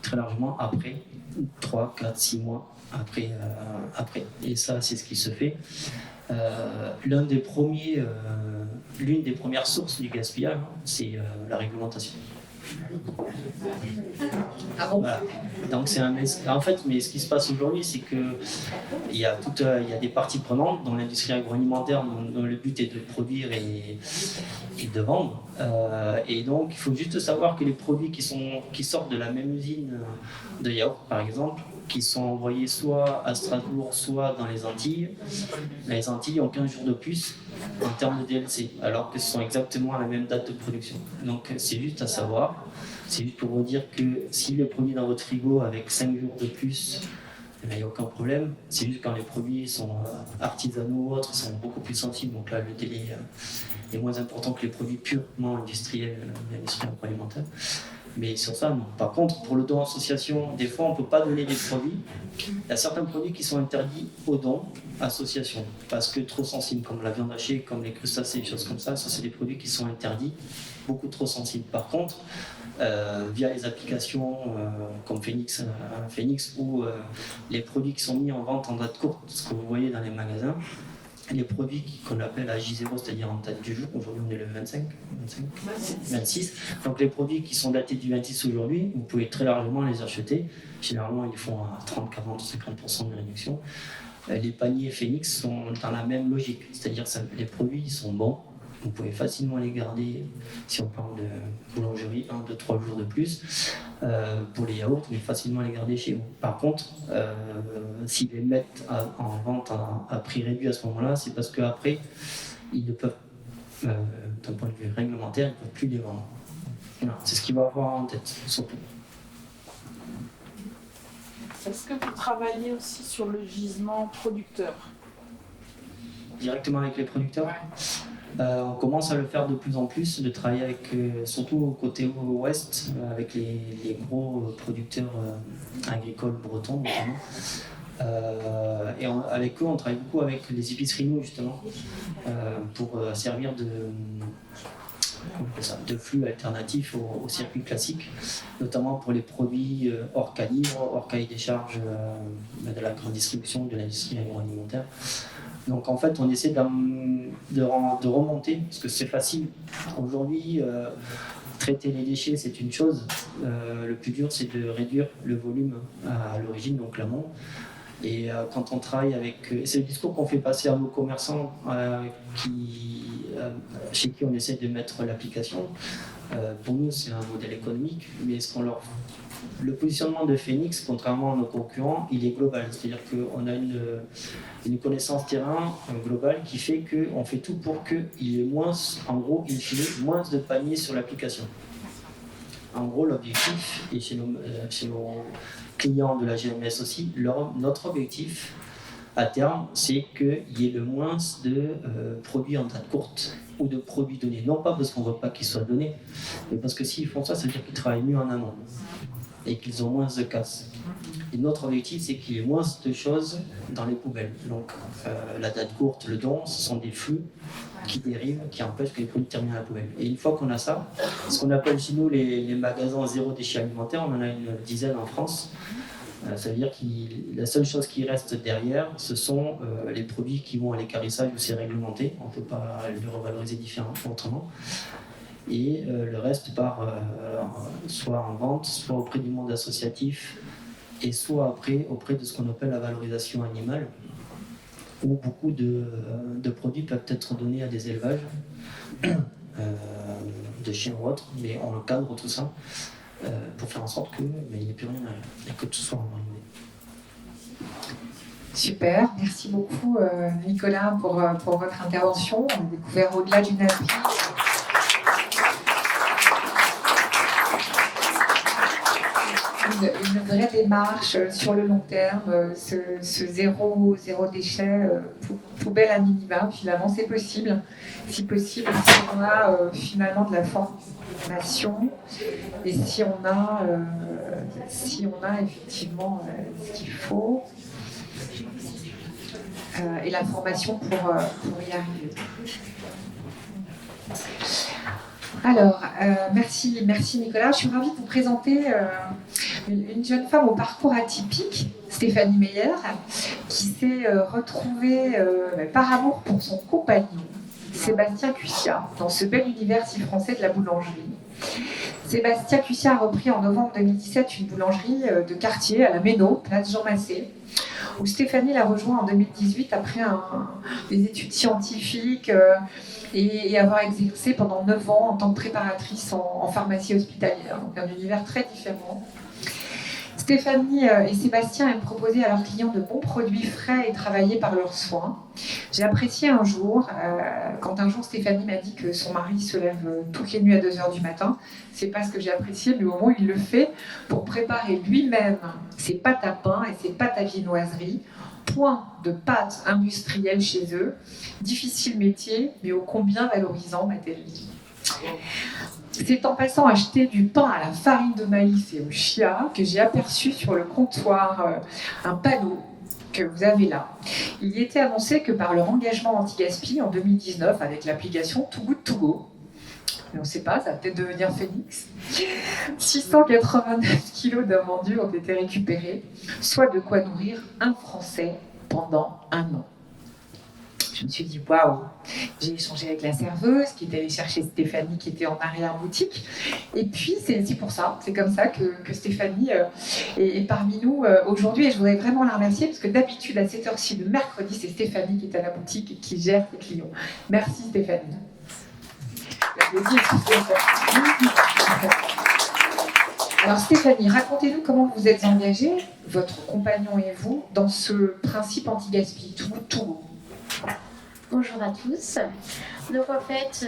Speaker 11: très largement après 3, 4, 6 mois après. Et ça, c'est ce qui se fait. L'une des premières sources du gaspillage, c'est la réglementation.
Speaker 1: Ah bon?
Speaker 11: Voilà. Donc en fait, mais ce qui se passe aujourd'hui, c'est que il y a des parties prenantes dans l'industrie agroalimentaire dont le but est de produire et de vendre. Et donc, il faut juste savoir que les produits qui sortent de la même usine de yaourt, par exemple, qui sont envoyés soit à Strasbourg, soit dans les Antilles ont 15 jours de plus en termes de DLC, alors que ce sont exactement à la même date de production. Donc c'est juste à savoir, c'est juste pour vous dire que si les produits dans votre frigo avec 5 jours de plus, il n'y a aucun problème. C'est juste quand les produits sont artisanaux ou autres, ils sont beaucoup plus sensibles, donc là le délai est moins important que les produits purement industriels, l'industrie agroalimentaire. Mais sur ça, non. Par contre, pour le don association, des fois, on ne peut pas donner des produits. Il y a certains produits qui sont interdits au don association, parce que trop sensibles, comme la viande hachée, comme les crustacés, des choses comme ça, c'est des produits qui sont interdits, beaucoup trop sensibles. Par contre, via les applications comme Phoenix ou les produits qui sont mis en vente en date courte, ce que vous voyez dans les magasins, les produits qu'on appelle à J0, c'est-à-dire en date du jour, aujourd'hui on est le 26, donc les produits qui sont datés du 26 aujourd'hui, vous pouvez très largement les acheter. Généralement ils font à 30, 40, 50% de réduction. Les paniers Phoenix sont dans la même logique, c'est-à-dire que les produits sont bons, vous pouvez facilement les garder, si on parle de boulangerie, 1, 2, 3 jours de plus. Pour les yaourts, vous pouvez facilement les garder chez vous. Par contre, s'ils les mettent en vente à prix réduit à ce moment-là, c'est parce qu'après, ils ne peuvent, d'un point de vue réglementaire, ils ne peuvent plus les vendre. Voilà, c'est ce qu'il va avoir en tête, surtout.
Speaker 12: Est-ce que vous travaillez aussi sur le gisement producteur?
Speaker 11: Directement avec les producteurs? On commence à le faire de plus en plus, de travailler avec, surtout au côté ouest, avec les gros producteurs agricoles bretons notamment. Et avec eux, on travaille beaucoup avec les épiceries nous justement, pour servir de flux alternatifs au circuit classique, notamment pour les produits hors calibre, hors cahier des charges de la grande distribution, de l'industrie agroalimentaire. Donc en fait, on essaie de remonter, parce que c'est facile. Aujourd'hui, traiter les déchets, c'est une chose. Le plus dur, c'est de réduire le volume à l'origine, donc l'amont. Et quand on travaille avec... c'est le discours qu'on fait passer à nos commerçants qui chez qui on essaie de mettre l'application, pour nous c'est un modèle économique, mais le positionnement de Phoenix, contrairement à nos concurrents, il est global. C'est-à-dire qu'on a une connaissance terrain globale qui fait qu'on fait tout pour qu'il y ait moins, en gros, in fine, moins de paniers sur l'application. En gros, l'objectif, et chez nos clients de la GMS aussi, notre objectif à terme, c'est qu'il y ait le moins de produits en date courte ou de produits donnés. Non pas parce qu'on ne veut pas qu'ils soient donnés, mais parce que s'ils font ça, ça veut dire qu'ils travaillent mieux en amont et qu'ils ont moins de casse. Et notre objectif, c'est qu'il y ait moins de choses dans les poubelles. Donc, la date courte, le don, ce sont des flux qui dérivent, qui empêchent que les produits terminent à la poubelle. Et une fois qu'on a ça, ce qu'on appelle chez nous les magasins zéro déchet alimentaire, on en a une dizaine en France. Ça veut dire que la seule chose qui reste derrière, ce sont les produits qui vont à l'équarrissage où c'est réglementé. On ne peut pas le revaloriser autrement. Et le reste part soit en vente, soit auprès du monde associatif, et soit après auprès de ce qu'on appelle la valorisation animale, où beaucoup de produits peuvent être donnés à des élevages de chiens ou autres, mais on encadre tout ça pour faire en sorte qu'il n'y ait plus rien et que tout soit environné.
Speaker 1: Super, merci beaucoup Nicolas pour votre intervention. On a découvert au-delà d'une appli une vraie démarche sur le long terme, ce zéro déchet, poubelle à minima, finalement c'est possible. Si possible, si on a finalement de la formation et si on a effectivement ce qu'il faut et la formation pour y arriver. Alors, merci Nicolas. Je suis ravie de vous présenter une jeune femme au parcours atypique, Stéphanie Meyer, qui s'est retrouvée par amour pour son compagnon, Sébastien Cussiat, dans ce bel univers si français de la boulangerie. Sébastien Cussiat a repris en novembre 2017 une boulangerie de quartier à la Méno, place Jean Massé, où Stéphanie l'a rejoint en 2018 après des études scientifiques et avoir exercé pendant 9 ans en tant que préparatrice en pharmacie hospitalière, donc un univers très différent. Stéphanie et Sébastien aiment proposer à leurs clients de bons produits frais et travaillés par leurs soins. J'ai apprécié un jour, quand un jour Stéphanie m'a dit que son mari se lève toutes les nuits à 2h du matin, c'est pas ce que j'ai apprécié, mais au moins il le fait pour préparer lui-même ses pâtes à pain et ses pâtes à viennoiserie, point de pâtes industrielles chez eux. Difficile métier, mais ô combien valorisant, m'a-t-elle dit. C'est en passant acheter du pain à la farine de maïs et au chia que j'ai aperçu sur le comptoir un panneau que vous avez là. Il y était annoncé que par leur engagement anti-gaspi en 2019 avec l'application Too Good To Go, mais on ne sait pas, ça va peut-être devenir Phoenix, 689 kilos d'amandus ont été récupérés, soit de quoi nourrir un Français pendant 1 an. Je me suis dit, waouh! J'ai échangé avec la serveuse qui est allée chercher Stéphanie qui était en arrière-boutique. Et puis, c'est pour ça, c'est comme ça que Stéphanie est parmi nous aujourd'hui. Et je voudrais vraiment la remercier parce que d'habitude, à cette heure-ci, le mercredi, c'est Stéphanie qui est à la boutique et qui gère ses clients. Merci Stéphanie. Alors Stéphanie, racontez-nous comment vous êtes engagée, votre compagnon et vous, dans ce principe anti-gaspi, tout.
Speaker 13: Bonjour à tous. Donc en fait,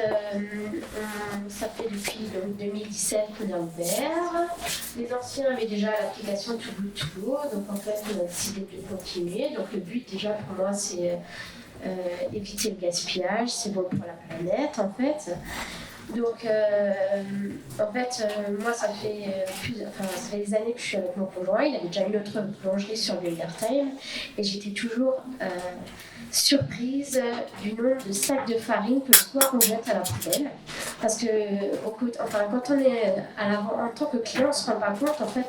Speaker 13: ça fait depuis 2017 qu'on a ouvert. Les anciens avaient déjà l'application Too Good To Go, donc en fait on a décidé de continuer. Donc le but déjà pour moi c'est éviter le gaspillage, c'est bon pour la planète en fait. Donc, moi, ça fait des années que je suis avec mon conjoint. Il avait déjà une autre boulangerie sur Time et j'étais toujours surprise du nombre de sacs de farine que le soir on jette à la poubelle. Parce que, quand on est à l'avant en tant que client, on ne se rend pas compte. En fait,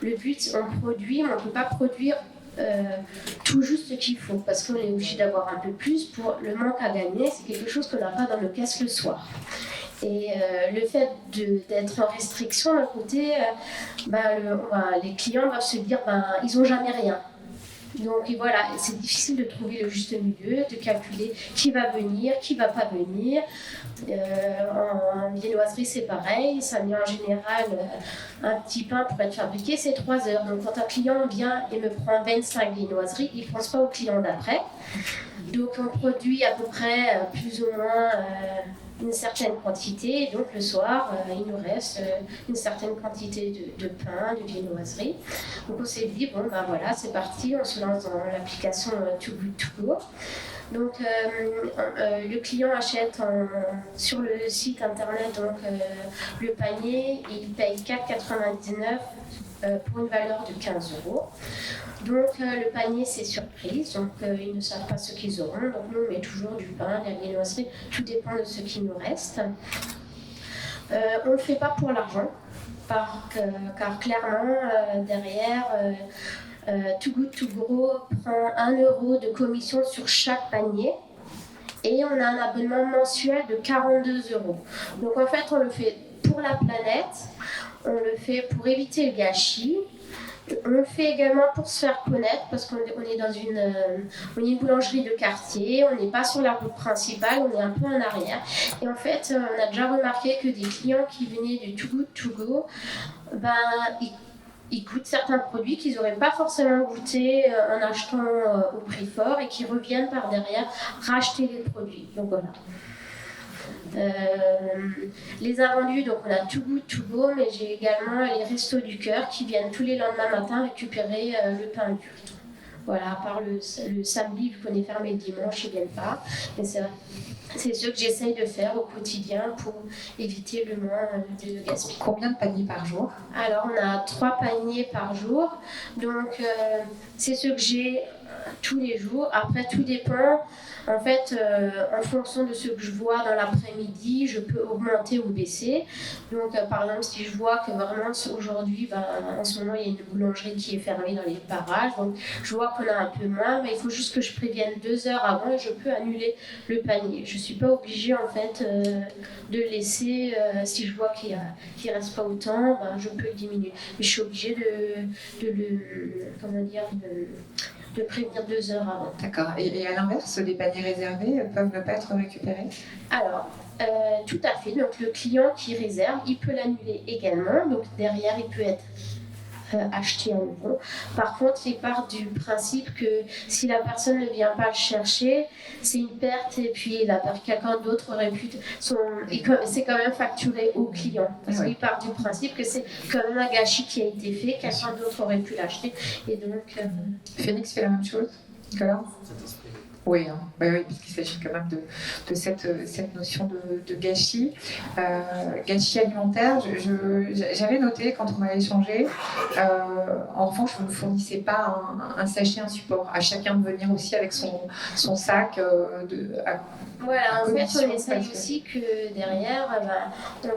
Speaker 13: le but, on produit, mais on ne peut pas produire tout juste ce qu'il faut parce qu'on est obligé d'avoir un peu plus pour le manque à gagner. C'est quelque chose qu'on n'a pas dans nos caisses le soir. Et le fait d'être en restriction, d'un côté, les clients doivent se dire ils n'ont jamais rien. Donc et voilà, c'est difficile de trouver le juste milieu, de calculer qui va venir, qui va pas venir. En viennoiserie, c'est pareil, ça met en général un petit pain pour être fabriqué, c'est 3 heures. Donc quand un client vient et me prend 25 viennoiseries, il ne pense pas au client d'après. Donc on produit à peu près plus ou moins une certaine quantité, et donc le soir, il nous reste une certaine quantité de pain, de viennoiserie. Donc on s'est dit, bon ben voilà, c'est parti, on se lance dans l'application Too Good To Go. Donc le client achète sur le site internet le panier, et il paye 4,99 pour une valeur de 15 €. Donc le panier c'est surprise, donc ils ne savent pas ce qu'ils auront, donc nous on met toujours du pain, de la viennoiserie, tout dépend de ce qui nous reste. On ne le fait pas pour l'argent, car clairement derrière Too Good To Go prend 1 € de commission sur chaque panier. Et on a un abonnement mensuel de 42 €. Donc en fait on le fait pour la planète, on le fait pour éviter le gâchis. On le fait également pour se faire connaître parce qu'on est dans une boulangerie de quartier, on n'est pas sur la route principale, on est un peu en arrière. Et en fait, on a déjà remarqué que des clients qui venaient du Too Good To Go, ils goûtent certains produits qu'ils n'auraient pas forcément goûté en achetant au prix fort et qui reviennent par derrière racheter les produits. Donc voilà. Les invendus, donc on a Too Good To Go, mais j'ai également les Restos du Cœur qui viennent tous les lendemains matin récupérer le pain dur. Voilà, à part le samedi, vu qu'on est fermé le dimanche, ils ne viennent pas. Mais c'est ce que j'essaye de faire au quotidien pour éviter le moins de gaspillage.
Speaker 1: Combien de paniers par jour?
Speaker 13: Alors, on a 3 paniers par jour. Donc, c'est ce que j'ai tous les jours. Après, tout dépend. En fait, en fonction de ce que je vois dans l'après-midi, je peux augmenter ou baisser. Donc, par exemple, si je vois que vraiment aujourd'hui, en ce moment, il y a une boulangerie qui est fermée dans les parages, donc je vois qu'on a un peu moins, mais il faut juste que je prévienne 2 heures avant et je peux annuler le panier. Je ne suis pas obligée, en fait, de laisser, si je vois qu'il ne reste pas autant, je peux le diminuer. Mais je suis obligée de prévenir 2 heures avant.
Speaker 1: D'accord. Et à l'inverse, les paniers réservés peuvent ne pas être récupérés?
Speaker 13: Alors, tout à fait. Donc, le client qui réserve, il peut l'annuler également. Donc, derrière, il peut être acheté à nouveau. Par contre, il part du principe que si la personne ne vient pas le chercher, c'est une perte et puis quelqu'un d'autre aurait pu... C'est quand même facturé au client. Parce qu'il part du principe que c'est quand même un gâchis qui a été fait, quelqu'un d'autre aurait pu l'acheter. Et donc...
Speaker 1: Phoenix fait la même chose, Nicolas? Oui, hein. Oui, parce qu'il s'agit quand même de cette notion de gâchis. Gâchis alimentaire, j'avais noté quand on m'avait échangé, en revanche, vous ne fournissez pas un sachet, un support, à chacun de venir aussi avec son sac.
Speaker 13: Voilà, en fait, on essaye aussi que derrière,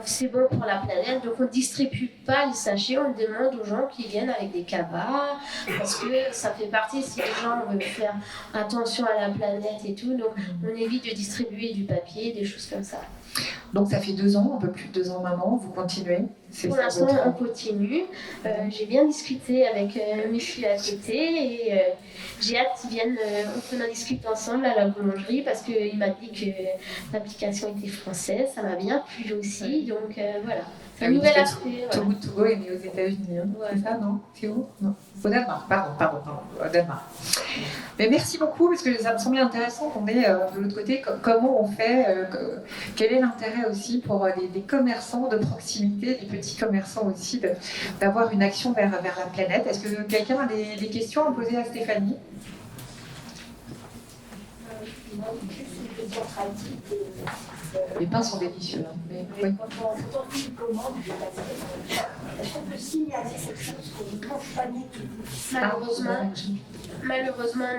Speaker 13: c'est bon pour la planète, donc on ne distribue pas les sachets, on demande aux gens qui viennent avec des cabares, parce que ça fait partie, si les gens veulent faire attention à la planète et tout, donc on évite de distribuer du papier, des choses comme ça.
Speaker 1: Donc ça fait 2 ans, un peu plus de 2 ans maintenant, vous continuez?
Speaker 13: Pour l'instant, on continue. J'ai bien discuté avec Michu à côté et j'ai hâte qu'ils viennent, qu'on en discute ensemble à la boulangerie parce qu'il m'a dit que l'application était française, ça m'a bien plu aussi, donc voilà. C'est un nouvel aspect.
Speaker 1: Too Good To Go est né aux États-Unis, hein. Ouais. C'est ça, non? C'est où? Non. Au Danemark, pardon, au Danemark. Mais merci beaucoup, parce que ça me semblait intéressant qu'on ait de l'autre côté comment on fait, quel est l'intérêt aussi pour des commerçants de proximité, des petits commerçants aussi, d'avoir une action vers la planète. Est-ce que quelqu'un a des questions à poser à Stéphanie? Les pains sont délicieux. Hein. Mais, oui.
Speaker 14: Quand on fait une commande, est-ce qu'on peut signaler cette chose qu'on ne mange pas du tout?
Speaker 13: Malheureusement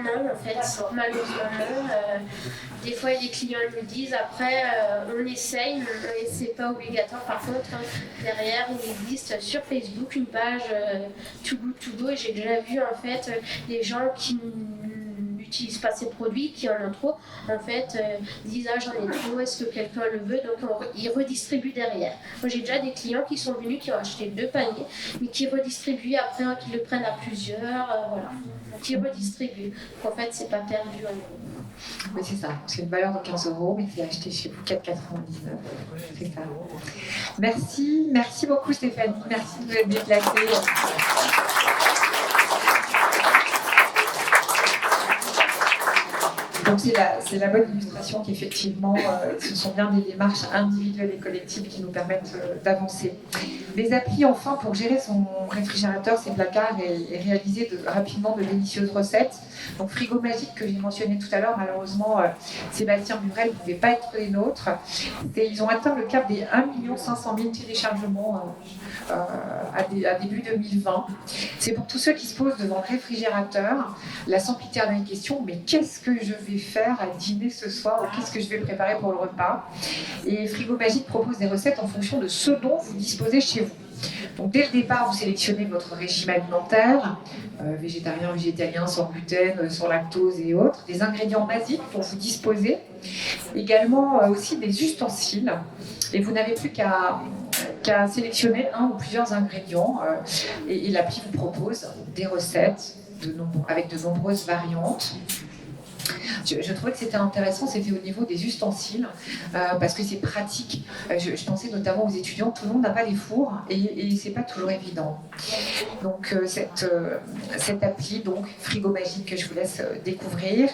Speaker 13: non, en fait. Malheureusement non. Des fois, les clients nous disent, après, on essaye, mais c'est pas obligatoire. Par contre, derrière, il existe sur Facebook une page Too Good To Go et j'ai déjà vu en fait les gens qui n'utilisent pas ces produits, qui en ont trop, en fait, disent ah, j'en ai trop, est-ce que quelqu'un le veut, donc ils redistribuent derrière. Moi j'ai déjà des clients qui sont venus, qui ont acheté 2 paniers, mais qui redistribuent après, qui le prennent à plusieurs, voilà, qui redistribuent. Donc en fait c'est pas perdu en gros.
Speaker 1: Oui, c'est ça. C'est une valeur de 15 €, mais c'est acheté chez vous 4,99 €. C'est ça. Merci beaucoup Stéphanie. Merci de vous être déplacée. Donc c'est la bonne illustration qu'effectivement, ce sont bien des démarches individuelles et collectives qui nous permettent d'avancer. Les applis, enfin, pour gérer son réfrigérateur, ses placards et réaliser rapidement de délicieuses recettes. Donc Frigo Magique que j'ai mentionné tout à l'heure, malheureusement, Sébastien Burel ne pouvait pas être les nôtres. Ils ont atteint le cap des 1 500 000 téléchargements à début 2020. C'est pour tous ceux qui se posent devant le réfrigérateur la sempiternelle question, mais qu'est-ce que je vais faire à dîner ce soir, ou qu'est-ce que je vais préparer pour le repas? Et Frigo Magique propose des recettes en fonction de ce dont vous disposez chez vous. Donc dès le départ, vous sélectionnez votre régime alimentaire, végétarien, végétalien, sans gluten, sans lactose et autres, des ingrédients basiques dont vous disposez, également aussi des ustensiles, et vous n'avez plus qu'à sélectionner un ou plusieurs ingrédients, et l'appli vous propose des recettes avec de nombreuses variantes. Je trouvais que c'était intéressant, c'était au niveau des ustensiles, parce que c'est pratique. Je pensais notamment aux étudiants, tout le monde n'a pas les fours et c'est pas toujours évident. Donc cette appli, donc Frigo Magique, que je vous laisse découvrir.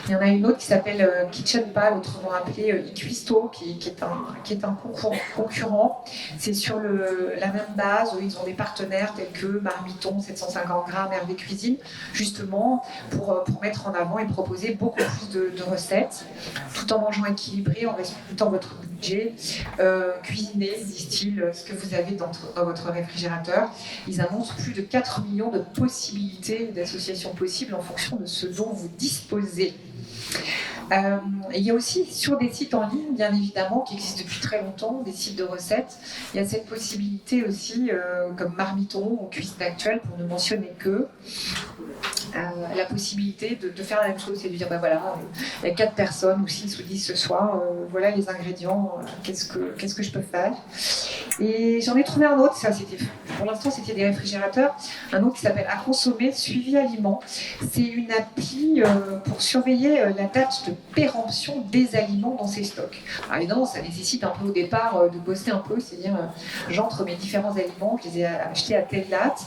Speaker 1: Il y en a une autre qui s'appelle KitchenPal, autrement appelée iCuisto, qui est un concurrent. C'est sur la même base, ils ont des partenaires tels que Marmiton, 750 grammes, Hervé Cuisine, justement pour mettre en avant et proposer beaucoup plus de recettes, tout en mangeant équilibré, en respectant votre budget. Cuisinez, disent-ils, ce que vous avez dans votre réfrigérateur. Ils annoncent plus de 4 millions de possibilités, d'associations possibles en fonction de ce dont vous disposez. Il y a aussi sur des sites en ligne, bien évidemment, qui existent depuis très longtemps, des sites de recettes. Il y a cette possibilité aussi, comme Marmiton ou Cuisine Actuelle, pour ne mentionner que, la possibilité de faire la même chose, c'est de dire, ben voilà, il y a 4 personnes ou 6 ou 10 ce soir, voilà les ingrédients, qu'est-ce que je peux faire? Et j'en ai trouvé un autre, pour l'instant c'était des réfrigérateurs, un autre qui s'appelle À consommer, suivi aliments. C'est une appli pour surveiller la date de péremption des aliments dans ses stocks. Alors évidemment, ça nécessite un peu au départ de bosser un peu, c'est-à-dire j'entre mes différents aliments, je les ai achetés à telle date.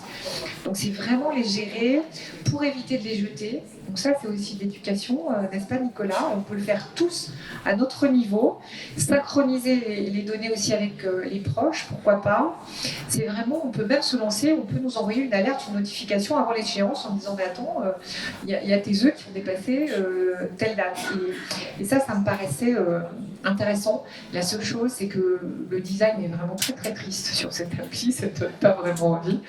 Speaker 1: Donc c'est vraiment les gérer pour éviter de les jeter. Donc ça, c'est aussi de l'éducation, n'est-ce pas Nicolas? On peut le faire tous à notre niveau. Synchroniser les données aussi avec les proches, pourquoi pas. C'est vraiment, on peut même se lancer, on peut nous envoyer une alerte, une notification avant l'échéance en disant, mais attends, il y a tes œufs qui ont dépassé telle date. Et ça me paraissait intéressant. La seule chose, c'est que le design est vraiment très très triste sur cette appli, ça ne donne pas vraiment envie.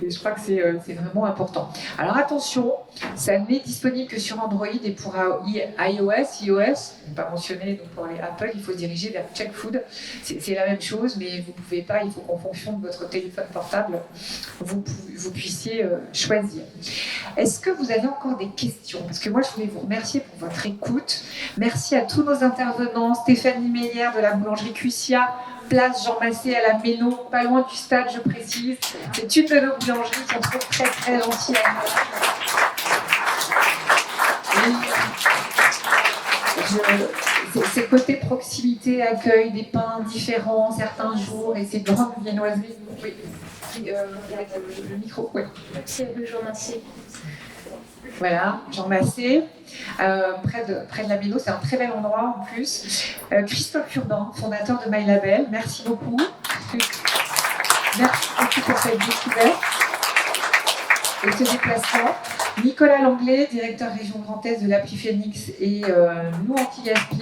Speaker 1: Et je crois que c'est vraiment important. Alors attention, ça n'est disponible que sur Android et pour iOS, pas mentionné, donc pour les Apple, il faut se diriger vers Check Food. C'est la même chose, mais vous pouvez pas, il faut qu'en fonction de votre téléphone portable, vous puissiez choisir. Est-ce que vous avez encore des questions? Parce que moi, je voulais vous remercier pour votre écoute. Merci à tous nos intervenants, Stéphanie Meyer de la boulangerie Cuissia, place Jean Massé à la Méno, pas loin du stade, je précise. C'est une de nos boulangeries qui sont très très gentilles à nous. C'est côté proximité, accueil, des pains différents certains jours et ces grandes viennoiseries. Oui. Le micro, oui.
Speaker 13: C'est rue Jean Massé.
Speaker 1: Voilà, Jean Massé, près de la Méno, c'est un très bel endroit en plus. Christophe Urbain, fondateur de My Label, merci beaucoup. Merci beaucoup pour cette découverte et ce déplacement. Nicolas Langlais, directeur région Grand Est de l'appli Phoenix et nous anti-gaspi.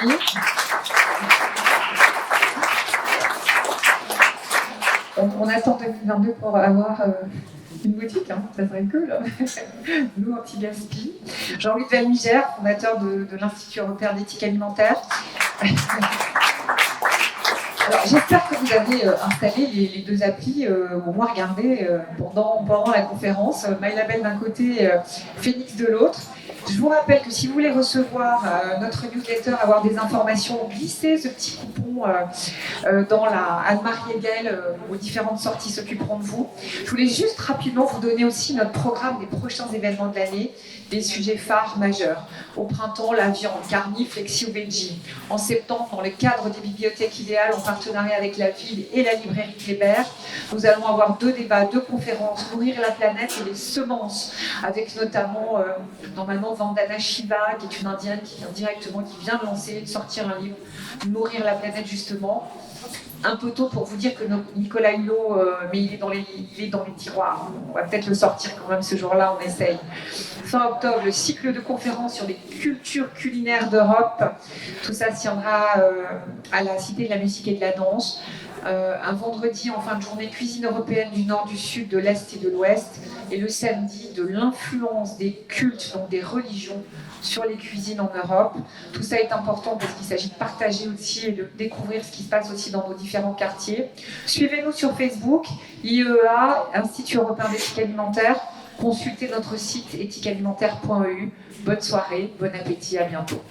Speaker 1: On attend 2022 pour avoir une boutique, hein, ça serait cool. Nous anti-gaspi. Jean-Louis Valmigère, fondateur de l'Institut européen d'éthique alimentaire. Alors, j'espère que vous avez installé les deux applis, au moins regardé pendant la conférence. MyLabel d'un côté, Phoenix de l'autre. Je vous rappelle que si vous voulez recevoir notre newsletter, avoir des informations, glissez ce petit coupon dans la Anne-Marie et Gaëlle aux différentes sorties s'occuperont de vous. Je voulais juste rapidement vous donner aussi notre programme des prochains événements de l'année, des sujets phares majeurs. Au printemps, la viande, Carni, Flexi ou Veggie. En septembre, dans le cadre des bibliothèques idéales, en partenariat avec la ville et la librairie Kléber, nous allons avoir 2 débats, 2 conférences, Nourrir la planète et les semences, avec notamment, normalement, Vandana Shiva, qui est une indienne qui vient de lancer, de sortir un livre, Nourrir la planète justement. Un peu tôt pour vous dire que Nicolas Hulot, mais il est dans les tiroirs. On va peut-être le sortir quand même ce jour-là, on essaye. Fin octobre, le cycle de conférences sur les cultures culinaires d'Europe. Tout ça se tiendra à la Cité de la musique et de la danse. Un vendredi en fin de journée, cuisine européenne du nord, du sud, de l'est et de l'ouest. Et le samedi, de l'influence des cultes, donc des religions, sur les cuisines en Europe. Tout ça est important parce qu'il s'agit de partager aussi et de découvrir ce qui se passe aussi dans nos différents quartiers. Suivez-nous sur Facebook, IEA, Institut européen d'éthique alimentaire. Consultez notre site éthiquealimentaire.eu. Bonne soirée, bon appétit, à bientôt.